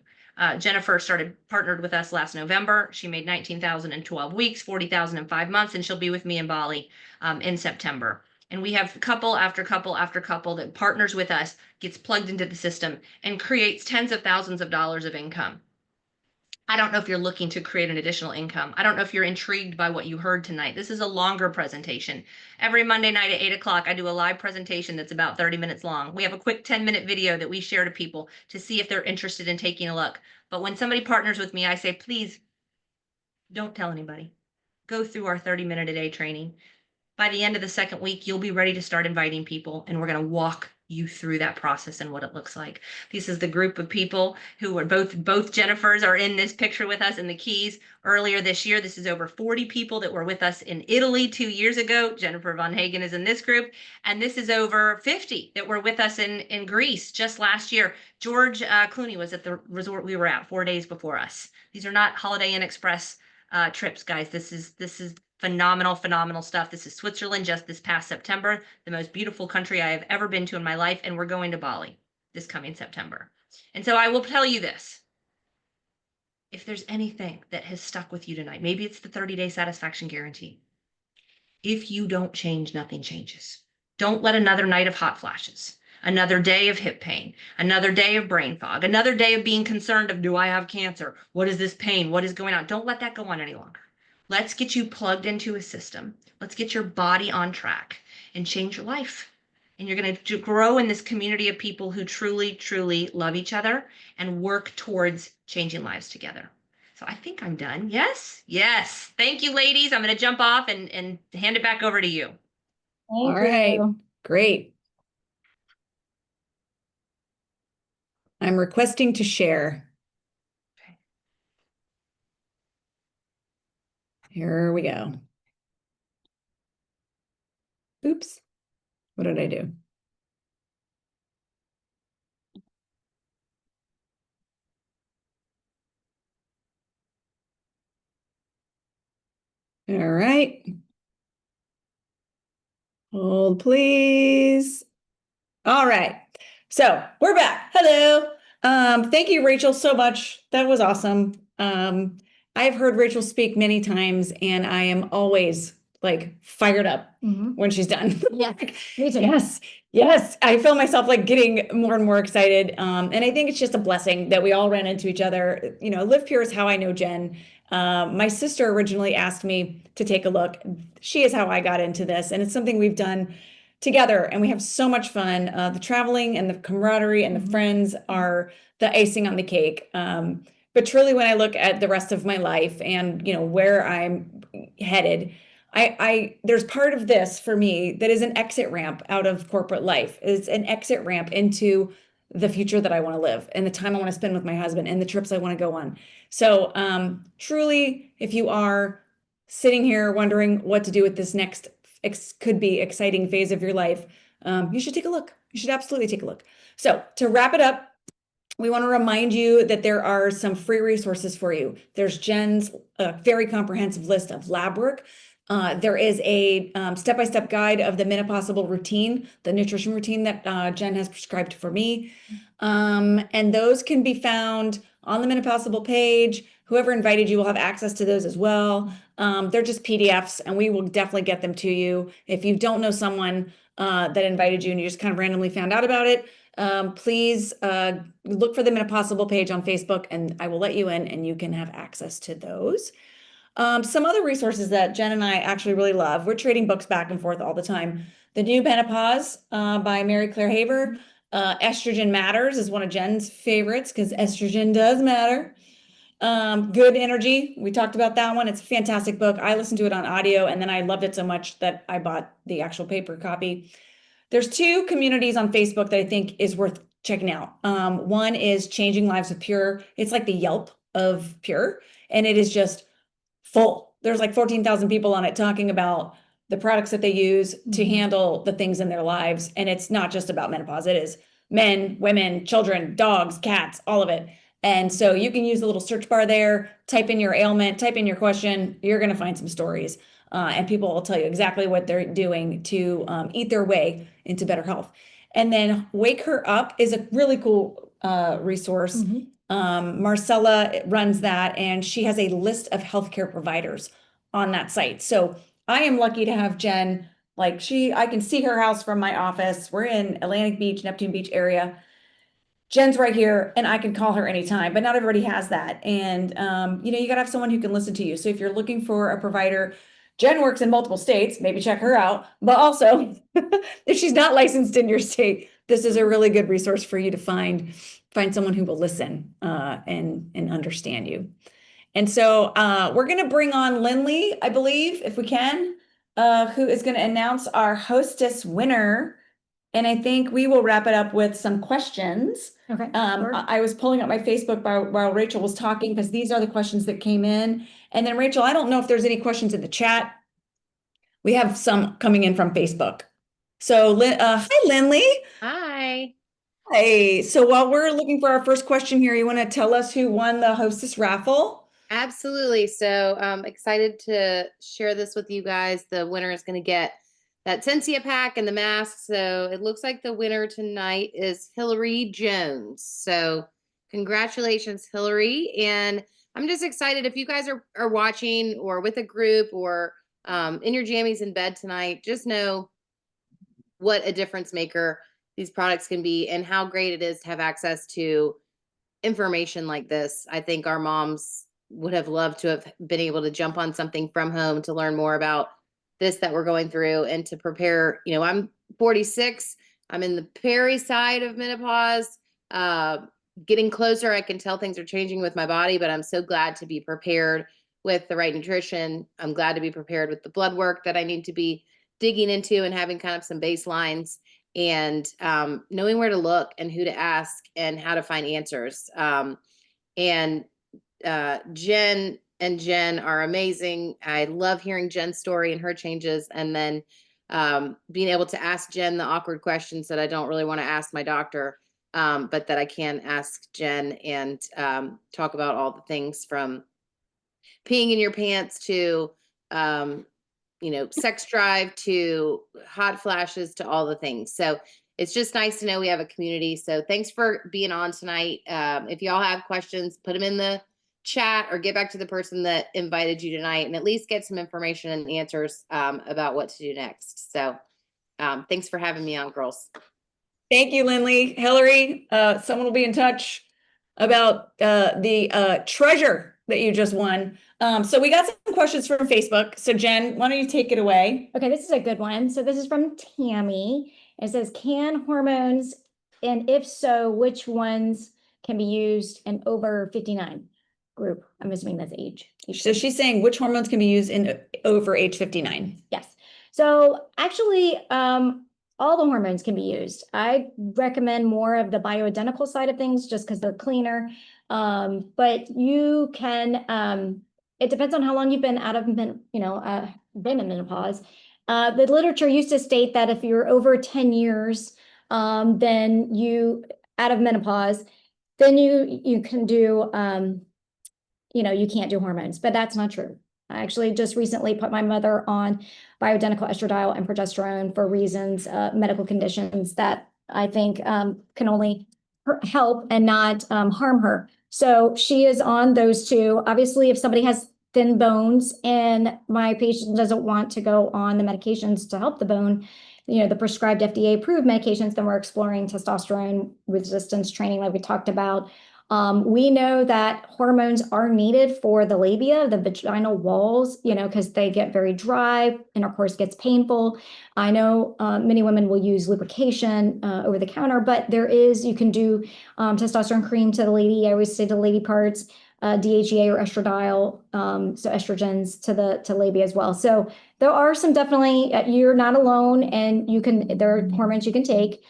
Jennifer partnered with us last November. She made $19,000 in 12 weeks, $40,000 in 5 months, and she'll be with me in Bali in September. And we have couple after couple after couple that partners with us, gets plugged into the system, and creates tens of thousands of dollars of income. I don't know if you're looking to create an additional income. I don't know if you're intrigued by what you heard tonight. This is a longer presentation. Every Monday night at 8 o'clock, I do a live presentation that's about 30 minutes long. We have a quick 10-minute video that we share to people to see if they're interested in taking a look. But when somebody partners with me, I say, please don't tell anybody. Go through our 30-minute-a-day training. By the end of the second week, you'll be ready to start inviting people, and we're going to walk you through that process and what it looks like. This is the group of people who are both Jennifers are in this picture with us in the Keys earlier this year. This is over 40 people that were with us in Italy 2 years ago. Jennifer Vonhagen is in this group. And this is over 50 that were with us in Greece just last year. George Clooney was at the resort we were at 4 days before us. These are not Holiday Inn Express trips, guys. This is Phenomenal, phenomenal stuff. This is Switzerland just this past September, the most beautiful country I have ever been to in my life. And we're going to Bali this coming September. And so I will tell you this. If there's anything that has stuck with you tonight, maybe it's the 30-day satisfaction guarantee. If you don't change, nothing changes. Don't let another night of hot flashes, another day of hip pain, another day of brain fog, another day of being concerned of, do I have cancer? What is this pain? What is going on? Don't let that go on any longer. Let's get you plugged into a system. Let's get your body on track and change your life. And you're going to grow in this community of people who truly, truly love each other and work towards changing lives together. So I think I'm done. Yes? Yes. Thank you, ladies. I'm going to jump off and hand it back over to you. All right. Great. I'm requesting to share. Okay. Here we go. Oops. What did I do? All right. Hold, please. All right. So we're back. Hello. Thank you, Rachel, so much. That was awesome. I've heard Rachel speak many times, and I am always like fired up when she's done. Yeah, me too. Yes, yes. I feel myself like getting more and more excited. And I think it's just a blessing that we all ran into each other. You know, Live Pure is how I know Jenn. My sister originally asked me to take a look. She is how I got into this, and it's something we've done together, and we have so much fun. The traveling and the camaraderie and the friends are the icing on the cake. But truly, when I look at the rest of my life and, you know, where I'm headed, there's part of this for me that is an exit ramp out of corporate life. It's an exit ramp into the future that I want to live and the time I want to spend with my husband and the trips I want to go on. So truly, if you are sitting here wondering what to do with this next could be exciting phase of your life, you should take a look. You should absolutely take a look. So to wrap it up, we want to remind you that there are some free resources for you. There's Jenn's very comprehensive list of lab work. There is a step-by-step guide of the Menopossible routine, the nutrition routine that Jenn has prescribed for me. And those can be found on the Menopossible page. Whoever invited you will have access to those as well. They're just PDFs, and we will definitely get them to you. If you don't know someone that invited you and you just kind of randomly found out about it, please look for the Menopossible page on Facebook, and I will let you in and you can have access to those. Some other resources that Jenn and I actually really love. We're trading books back and forth all the time. The New Menopause by Mary Claire Haver. Estrogen Matters is one of Jenn's favorites because estrogen does matter. Good Energy. We talked about that one. It's a fantastic book. I listened to it on audio, and then I loved it so much that I bought the actual paper copy. There's two communities on Facebook that I think is worth checking out. One is Changing Lives with Pure. It's like the Yelp of Pure, and it is just full. There's like 14,000 people on it talking about the products that they use to handle the things in their lives. And it's not just about menopause. It is men, women, children, dogs, cats, all of it. And so you can use the little search bar there, type in your ailment, type in your question. You're going to find some stories. And people will tell you exactly what they're doing to eat their way into better health. And then Wake Her Up is a really cool resource. Marcella runs that, and she has a list of healthcare providers on that site. So I am lucky to have Jenn. Like I can see her house from my office. We're in Atlantic Beach, Neptune Beach area. Jenn's right here, and I can call her anytime, but not everybody has that. And, you know, you gotta have someone who can listen to you. So if you're looking for a provider, Jenn works in multiple states, maybe check her out. But also, if she's not licensed in your state, this is a really good resource for you to find someone who will listen and understand you. And so we're going to bring on Lindley, I believe, if we can, who is going to announce our hostess winner. And I think we will wrap it up with some questions. Okay. Sure. I was pulling up my Facebook while Rachel was talking, because these are the questions that came in. And then Rachel, I don't know if there's any questions in the chat. We have some coming in from Facebook. So hi, Lindley. Hi. Hey, so while we're looking for our first question here, you want to tell us who won the hostess raffle? Absolutely. So excited to share this with you guys. The winner is going to get that Sensia pack and the mask. So it looks like the winner tonight is Hillary Jones. So congratulations, Hillary. And I'm just excited if you guys are watching or with a group or in your jammies in bed tonight, just know what a difference maker these products can be and how great it is to have access to information like this. I think our moms would have loved to have been able to jump on something from home to learn more about this that we're going through and to prepare. You know, I'm 46. I'm in the peri side of menopause. Getting closer, I can tell things are changing with my body, but I'm so glad to be prepared with the right nutrition. I'm glad to be prepared with the blood work that I need to be digging into and having kind of some baselines and knowing where to look and who to ask and how to find answers. And Jenn and Jenn are amazing. I love hearing Jenn's story and her changes, and then being able to ask Jenn the awkward questions that I don't really want to ask my doctor, but that I can ask Jenn and talk about all the things from peeing in your pants to sex drive to hot flashes to all the things. So it's just nice to know we have a community. So thanks for being on tonight. If y'all have questions, put them in the chat or get back to the person that invited you tonight and at least get some information and answers about what to do next. So thanks for having me on, girls. Thank you, Lindley. Hillary, someone will be in touch about the treasure that you just won. So we got some questions from Facebook. So Jenn, why don't you take it away? Okay, this is a good one. So this is from Tammy. It says, can hormones, and if so, which ones can be used in over 59 group? I'm assuming that's age. So she's saying which hormones can be used in over age 59? Yes. So actually, all the hormones can be used. I recommend more of the bioidentical side of things just because they're cleaner. But you can, it depends on how long you've been out of, been in menopause. The literature used to state that if you're over 10 years, then you out of menopause, then you can do, you can't do hormones, but that's not true. I actually just recently put my mother on bioidentical estradiol and progesterone for reasons, medical conditions that I think can only help and not harm her. So she is on those two. Obviously, if somebody has thin bones and my patient doesn't want to go on the medications to help the bone, the prescribed FDA approved medications, then we're exploring testosterone resistance training like we talked about. We know that hormones are needed for the labia, the vaginal walls, because they get very dry, intercourse gets painful. I know many women will use lubrication over the counter, but you can do testosterone cream to the lady. I always say to lady parts, DHEA or estradiol, so estrogens to labia as well. So there are some definitely, you're not alone, and there are hormones you can take.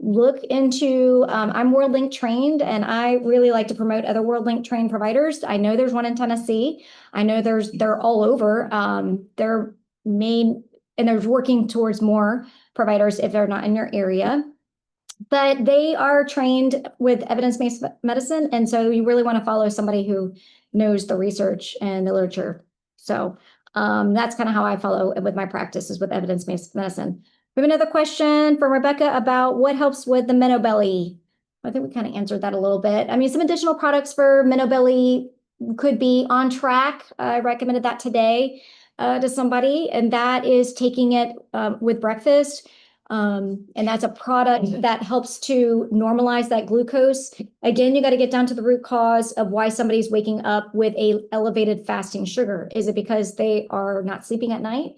Look into, I'm WorldLink trained, and I really like to promote other WorldLink trained providers. I know there's one in Tennessee. I know they're all over. They're main, and they're working towards more providers if they're not in your area. But they are trained with evidence-based medicine, and so you really want to follow somebody who knows the research and the literature. So that's kind of how I follow with my practices with evidence-based medicine. We have another question from Rebecca about what helps with the menobelly. I think we kind of answered that a little bit. I mean, some additional products for menobelly could be On Track. I recommended that today to somebody, and that is taking it with breakfast. And that's a product that helps to normalize that glucose. Again, you got to get down to the root cause of why somebody's waking up with a elevated fasting sugar. Is it because they are not sleeping at night?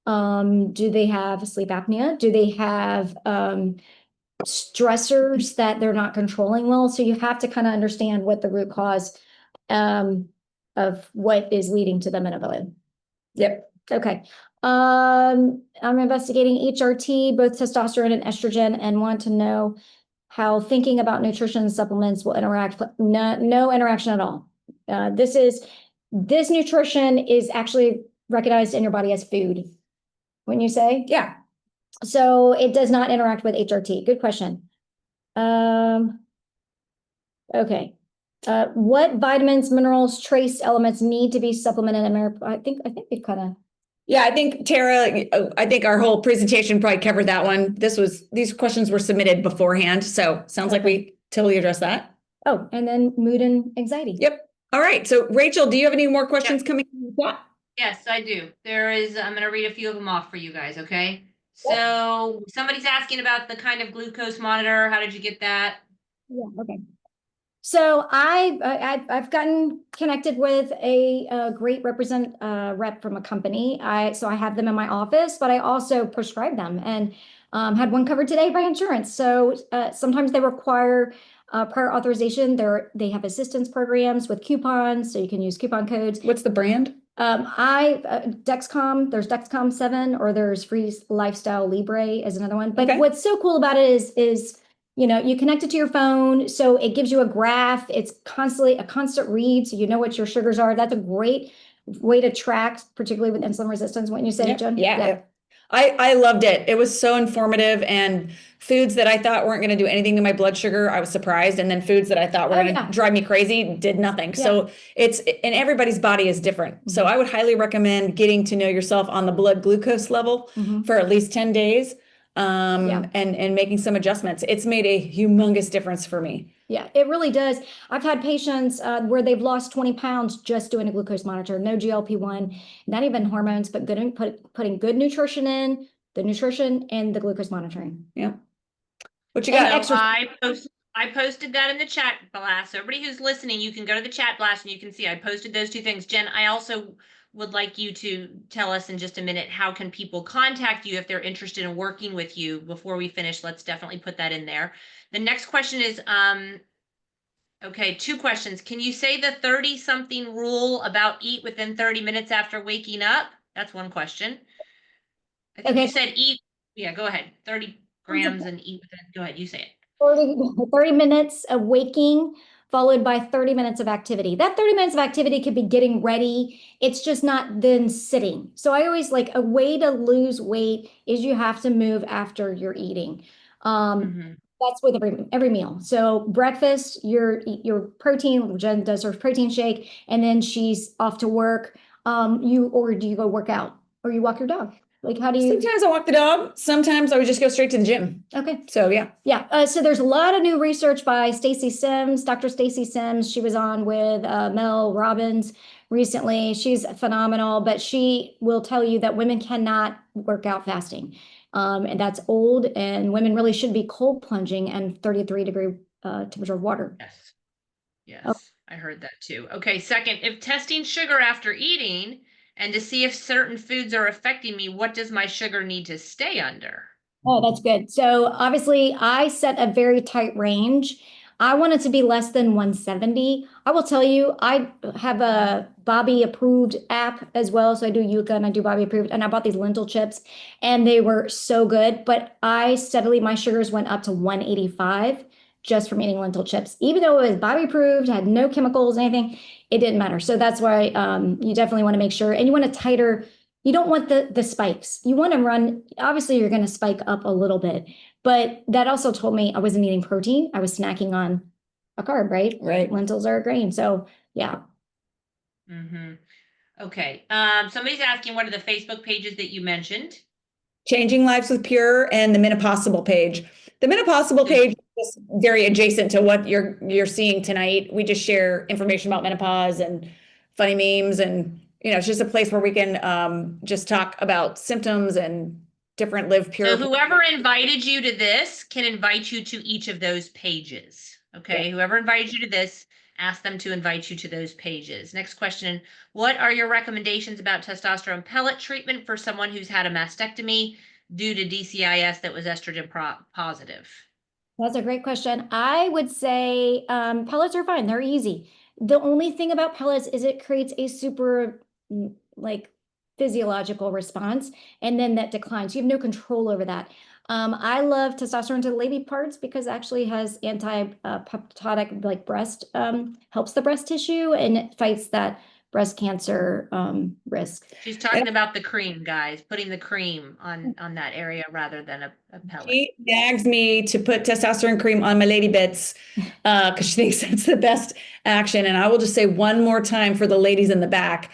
Do they have sleep apnea? Do they have stressors that they're not controlling well? So you have to kind of understand what the root cause of what is leading to the menopause. Yep. Okay. I'm investigating HRT, both testosterone and estrogen, and want to know how thinking about nutrition supplements will interact. No interaction at all. This nutrition is actually recognized in your body as food. When you say? Yeah. So it does not interact with HRT. Good question. Okay. What vitamins, minerals, trace elements need to be supplemented in I think we've kind of. Yeah, I think Tara, I think our whole presentation probably covered that one. These questions were submitted beforehand, so sounds like we totally addressed that. Oh, and then mood and anxiety. Yep. All right. So Rachel, do you have any more questions coming from the chat? Yes, I do. I'm going to read a few of them off for you guys, okay? So somebody's asking about the kind of glucose monitor. How did you get that? Yeah, okay. So I've gotten connected with a great rep from a company. So I have them in my office, but I also prescribe them and had one covered today by insurance. So sometimes they require prior authorization. They have assistance programs with coupons, so you can use coupon codes. What's the brand? Dexcom, there's Dexcom 7 or there's Free Lifestyle Libre is another one. But Okay. what's so cool about it is you connect it to your phone, so it gives you a graph. It's constantly a constant read, so you know what your sugars are. That's a great way to track, particularly with insulin resistance. What you said, Jen? Yeah. I loved it. It was so informative, and foods that I thought weren't going to do anything to my blood sugar, I was surprised. And then foods that I thought were going to drive me crazy did nothing. Yeah. So and everybody's body is different. Mm-hmm. So I would highly recommend getting to know yourself on the blood glucose level for at least 10 days. And making some adjustments. It's made a humongous difference for me. Yeah, it really does. I've had patients where they've lost 20 pounds just doing a glucose monitor, no GLP-1, not even hormones, but putting good nutrition in, the nutrition and the glucose monitoring. Yeah. What you got? So I posted that in the chat blast. So everybody who's listening, you can go to the chat blast and you can see I posted those two things. Jen, I also would like you to tell us in just a minute, how can people contact you if they're interested in working with you? Before we finish, let's definitely put that in there. The next question is, okay, two questions. Can you say the 30-something rule about eat within 30 minutes after waking up? That's one question. I think you said eat. Yeah, go ahead. 30 grams and eat within. Go ahead, you say it. 30 minutes of waking, followed by 30 minutes of activity. That 30 minutes of activity could be getting ready. It's just not then sitting. So I always like a way to lose weight is you have to move after you're eating. That's with every meal. So breakfast, your protein, Jen does her protein shake, and then she's off to work. Do you go work out or you walk your dog? Like, how do you? Sometimes I walk the dog. Sometimes I would just go straight to the gym. Okay. So yeah. Yeah. So there's a lot of new research by Stacy Sims, Dr. Stacy Sims. She was on with Mel Robbins recently. She's phenomenal, but she will tell you that women cannot work out fasting. And that's old, and women really should be cold plunging and 33-degree temperature of water. Yes. Yes, I heard that too. Okay. Second, if testing sugar after eating and to see if certain foods are affecting me, what does my sugar need to stay under? Oh, that's good. So obviously I set a very tight range. I want it to be less than 170. I will tell you, I have a Bobby approved app as well. So I do Yuka and I do Bobby approved, and I bought these lentil chips and they were so good, but my sugars went up to 185 just from eating lentil chips. Even though it was Bobby approved, had no chemicals, anything, it didn't matter. So that's why you definitely want to make sure, and you want a tighter, you don't want the spikes. You want to run, obviously you're going to spike up a little bit, but that also told me I wasn't eating protein. I was snacking on a carb, right? Right. Lentils are a grain. So yeah. Okay. Somebody's asking, what are the Facebook pages that you mentioned? Changing Lives with Pure and the Menopossible page. The Menopossible page is very adjacent to what you're seeing tonight. We just share information about menopause and funny memes, and it's just a place where we can just talk about symptoms and different live pure. So whoever invited you to this can invite you to each of those pages. Okay. Yeah. Whoever invited you to this, ask them to invite you to those pages. Next question. What are your recommendations about testosterone pellet treatment for someone who's had a mastectomy due to DCIS that was estrogen positive? That's a great question. I would say pellets are fine. They're easy. The only thing about pellets is it creates a super physiological response, and then that declines. You have no control over that. I love testosterone to the lady parts because it actually has anti-apoptotic breast, helps the breast tissue, and it fights that breast cancer risk. She's talking about the cream, guys, putting the cream on that area rather than a pellet. She nags me to put testosterone cream on my lady bits because she thinks that's the best action. And I will just say one more time for the ladies in the back.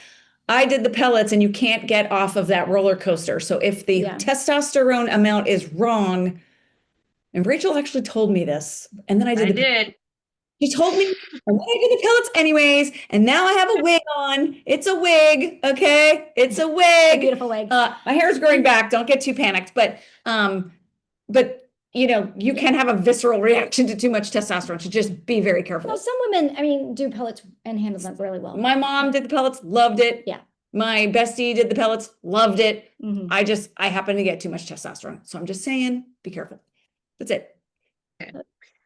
I did the pellets and you can't get off of that roller coaster. So if the testosterone amount is wrong, and Rachel actually told me this, and then I did. She told me, and then I did the pellets anyways, and now I have a wig on. It's a wig, okay? It's a wig. A beautiful wig. My hair's growing back. Don't get too panicked, but you know, you can have a visceral reaction to too much testosterone. So just be very careful. Well, some women, I mean, do pellets and handle them really well. My mom did the pellets, loved it. Yeah. My bestie did the pellets, loved it. Mhm. I happen to get too much testosterone. So I'm just saying, be careful. That's it. Okay.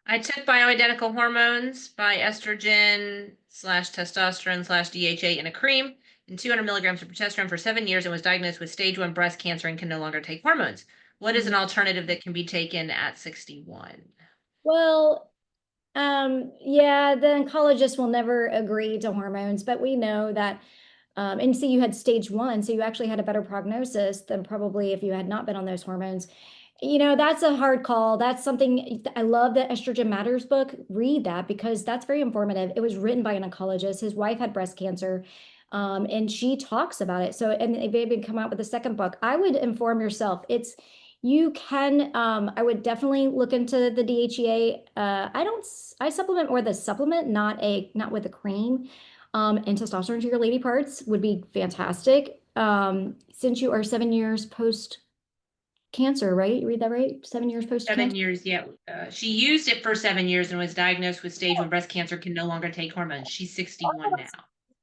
I took bioidentical hormones by estrogen / testosterone / DHA in a cream and 200 milligrams of progesterone for 7 years and was diagnosed with stage 1 breast cancer and can no longer take hormones. What is an alternative that can be taken at 61? Well, yeah, the oncologist will never agree to hormones, but we know that, and see, you had stage 1, so you actually had a better prognosis than probably if you had not been on those hormones. You know, that's a hard call. That's something I love, the Estrogen Matters book. Read that because that's very informative. It was written by an oncologist. His wife had breast cancer, and she talks about it. So, and they've even come out with a second book. I would inform yourself. You can, I would definitely look into the DHEA. I supplement with a supplement, not with a cream. And testosterone to your lady parts would be fantastic. Since you are 7 years post cancer, right? You read that right? 7 years post cancer? 7 years, yeah. She used it for 7 years and was diagnosed with stage 1 breast cancer, can no longer take hormones. She's 61 now.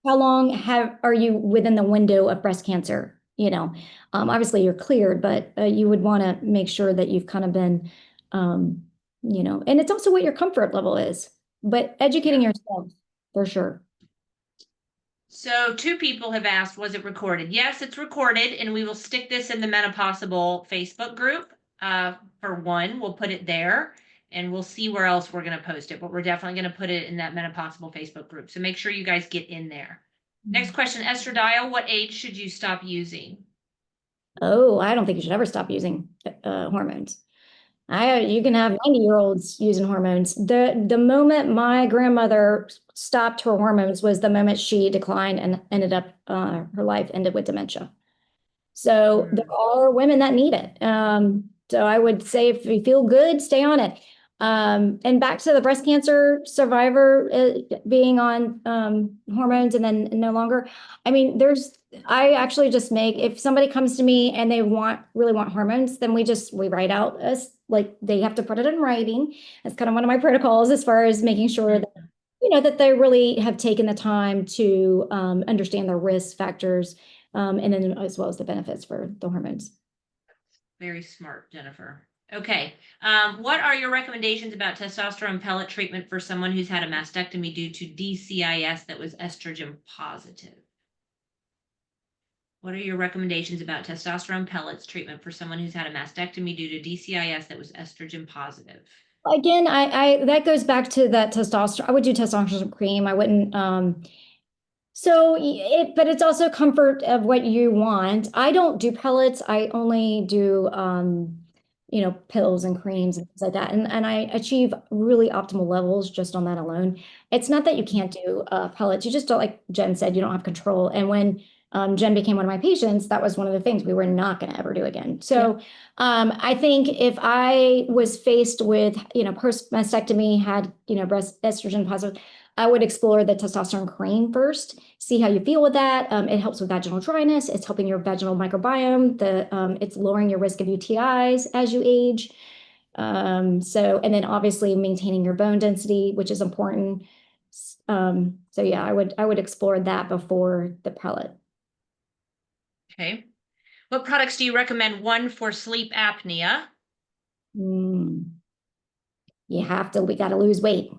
How long are you within the window of breast cancer? You know, obviously you're cleared, but you would want to make sure that you've kind of been, you know, and it's also what your comfort level is, but educating yourself for sure. So 2 people have asked, was it recorded? Yes, it's recorded, and we will stick this in the Menopossible Facebook group. For one, we'll put it there, and we'll see where else we're going to post it, but we're definitely going to put it in that Menopossible Facebook group. So make sure you guys get in there. Next question, estradiol, what age should you stop using? Oh, I don't think you should ever stop using hormones. You can have 90-year-olds using hormones. The moment my grandmother stopped her hormones was the moment she declined and ended up, her life ended with dementia. So there are women that need it. So I would say if you feel good, stay on it. And back to the breast cancer survivor being on hormones and then no longer. I mean, I actually just if somebody comes to me and they really want hormones, then we write out like they have to put it in writing. That's kind of one of my protocols as far as making sure that, you know, that they really have taken the time to understand the risk factors and then as well as the benefits for the hormones. Very smart, Jennifer. Okay. What are your recommendations about testosterone pellet treatment for someone who's had a mastectomy due to DCIS that was estrogen positive? What are your recommendations about testosterone pellets treatment for someone who's had a mastectomy due to DCIS that was estrogen positive? Again, that goes back to that testosterone. I would do testosterone cream. I wouldn't, but it's also comfort of what you want. I don't do pellets. I only do, you know, pills and creams and things like that. And I achieve really optimal levels just on that alone. It's not that you can't do pellets. You just don't, like Jen said, you don't have control. And when Jenn became one of my patients, that was one of the things we were not going to ever do again. So I think if I was faced with, you know, post mastectomy, had, you know, breast estrogen positive, I would explore the testosterone cream first, see how you feel with that. It helps with vaginal dryness. It's helping your vaginal microbiome. It's lowering your risk of UTIs as you age. And then obviously maintaining your bone density, which is important. So yeah, I would explore that before the pellet. Okay. What products do you recommend? One for sleep apnea. We got to lose weight.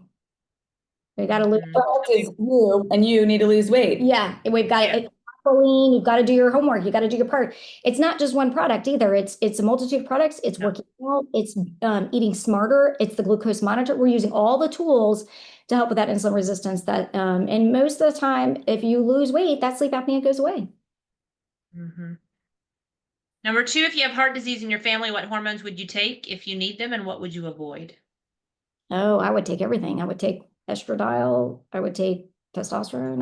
We got to lose you, and you need to lose weight. Yeah, we've got it. You've got to do your homework. You got to do your part. It's not just one product either. It's a multitude of products. It's working out. It's eating smarter. It's the glucose monitor. We're using all the tools to help with that insulin resistance. That and most of the time, if you lose weight, that sleep apnea goes away. Number 2, if you have heart disease in your family, what hormones would you take if you need them, and what would you avoid? Oh, I would take everything. I would take estradiol. I would take testosterone.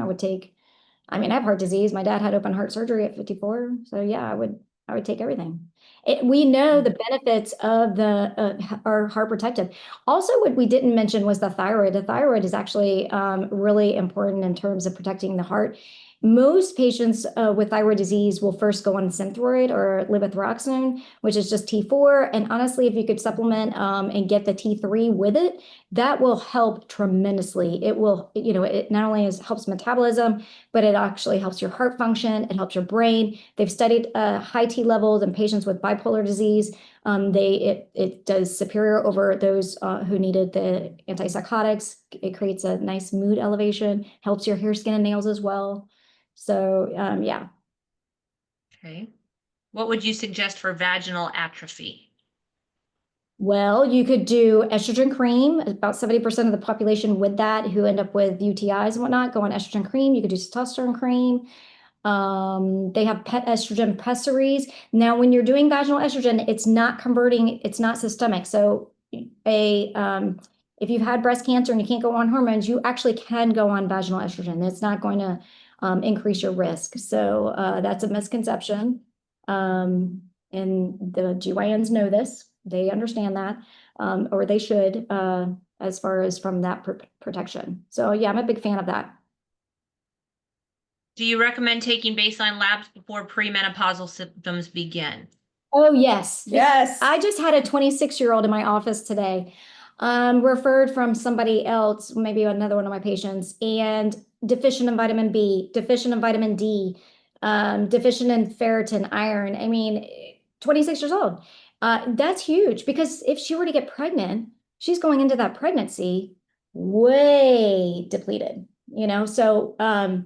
I mean, I have heart disease. My dad had open heart surgery at 54. So yeah, I would take everything. We know the benefits of our heart protective. Also, what we didn't mention was the thyroid. The thyroid is actually really important in terms of protecting the heart. Most patients with thyroid disease will first go on Synthroid or levothyroxine, which is just T4. And honestly, if you could supplement and get the T3 with it, that will help tremendously. It will, it not only helps metabolism, but it actually helps your heart function. It helps your brain. They've studied high T levels in patients with bipolar disease. It does superior over those who needed the antipsychotics. It creates a nice mood elevation, helps your hair, skin, and nails as well. So, yeah. Okay. What would you suggest for vaginal atrophy? Well, you could do estrogen cream. About 70% of the population with that who end up with UTIs and whatnot go on estrogen cream. You could do testosterone cream. They have estrogen pessaries. Now, when you're doing vaginal estrogen, it's not converting, it's not systemic. So if you've had breast cancer and you can't go on hormones, you actually can go on vaginal estrogen. It's not going to increase your risk. So that's a misconception. And the GYNs know this. They understand that, or they should, as far as from that protection. So yeah, I'm a big fan of that. Do you recommend taking baseline labs before premenopausal symptoms begin? Oh, yes. Yes. I just had a 26-year-old in my office today, referred from somebody else, maybe another one of my patients, and deficient in vitamin B, deficient in vitamin D, deficient in ferritin, iron. I mean, 26 years old. That's huge because if she were to get pregnant, she's going into that pregnancy way depleted, So,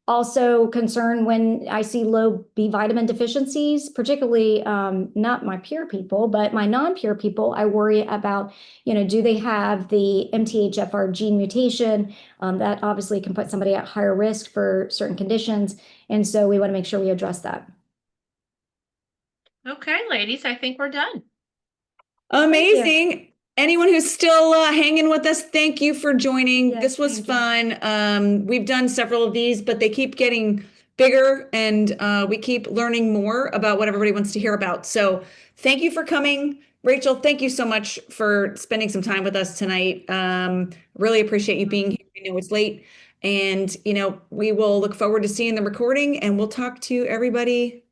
also concerned when I see low B vitamin deficiencies, particularly not my peer people, but my non-peer people. I worry about, do they have the MTHFR gene mutation? That obviously can put somebody at higher risk for certain conditions. And so we want to make sure we address that. Okay, ladies, I think we're done. Amazing. Anyone who's still hanging with us, thank you for joining. Yes, this was thank you. fun. We've done several of these, but they keep getting bigger and we keep learning more about what everybody wants to hear about. So thank you for coming. Rachel, thank you so much for spending some time with us tonight. Really appreciate you being here. I know it's late. And, we will look forward to seeing the recording and we'll talk to everybody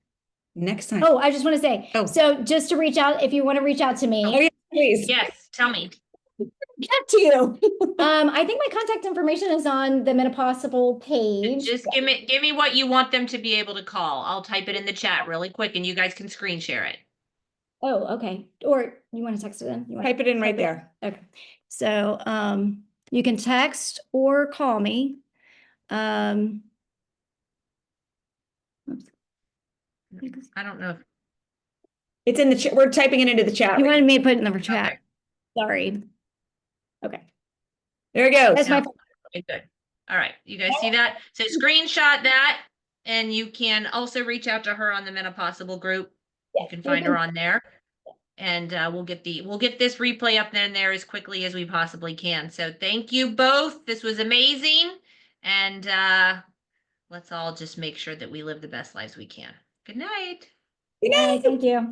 next time. Oh, I just want to say, so just to reach out, if you want to reach out to me. Oh, yeah, please. Yes, tell me. Get to you. I think my contact information is on the Menopossible page. Just give me what you want them to be able to call. I'll type it in the chat really quick and you guys can screen share it. Oh, okay. Or you want to text it in? You want Type it in right there. Okay. So you can text or call me. I don't know if It's in the chat. We're typing it into the chat. You wanted me to put it in the chat. Okay. Sorry. Okay. There we go. That's my okay, good. All right, you guys see that? So screenshot that, and you can also reach out to her on the Menopossible group. You can find her on there, and we'll get this replay up there as quickly as we possibly can. So thank you both. This was amazing, and let's all just make sure that we live the best lives we can. Good night. Good night. Thank you.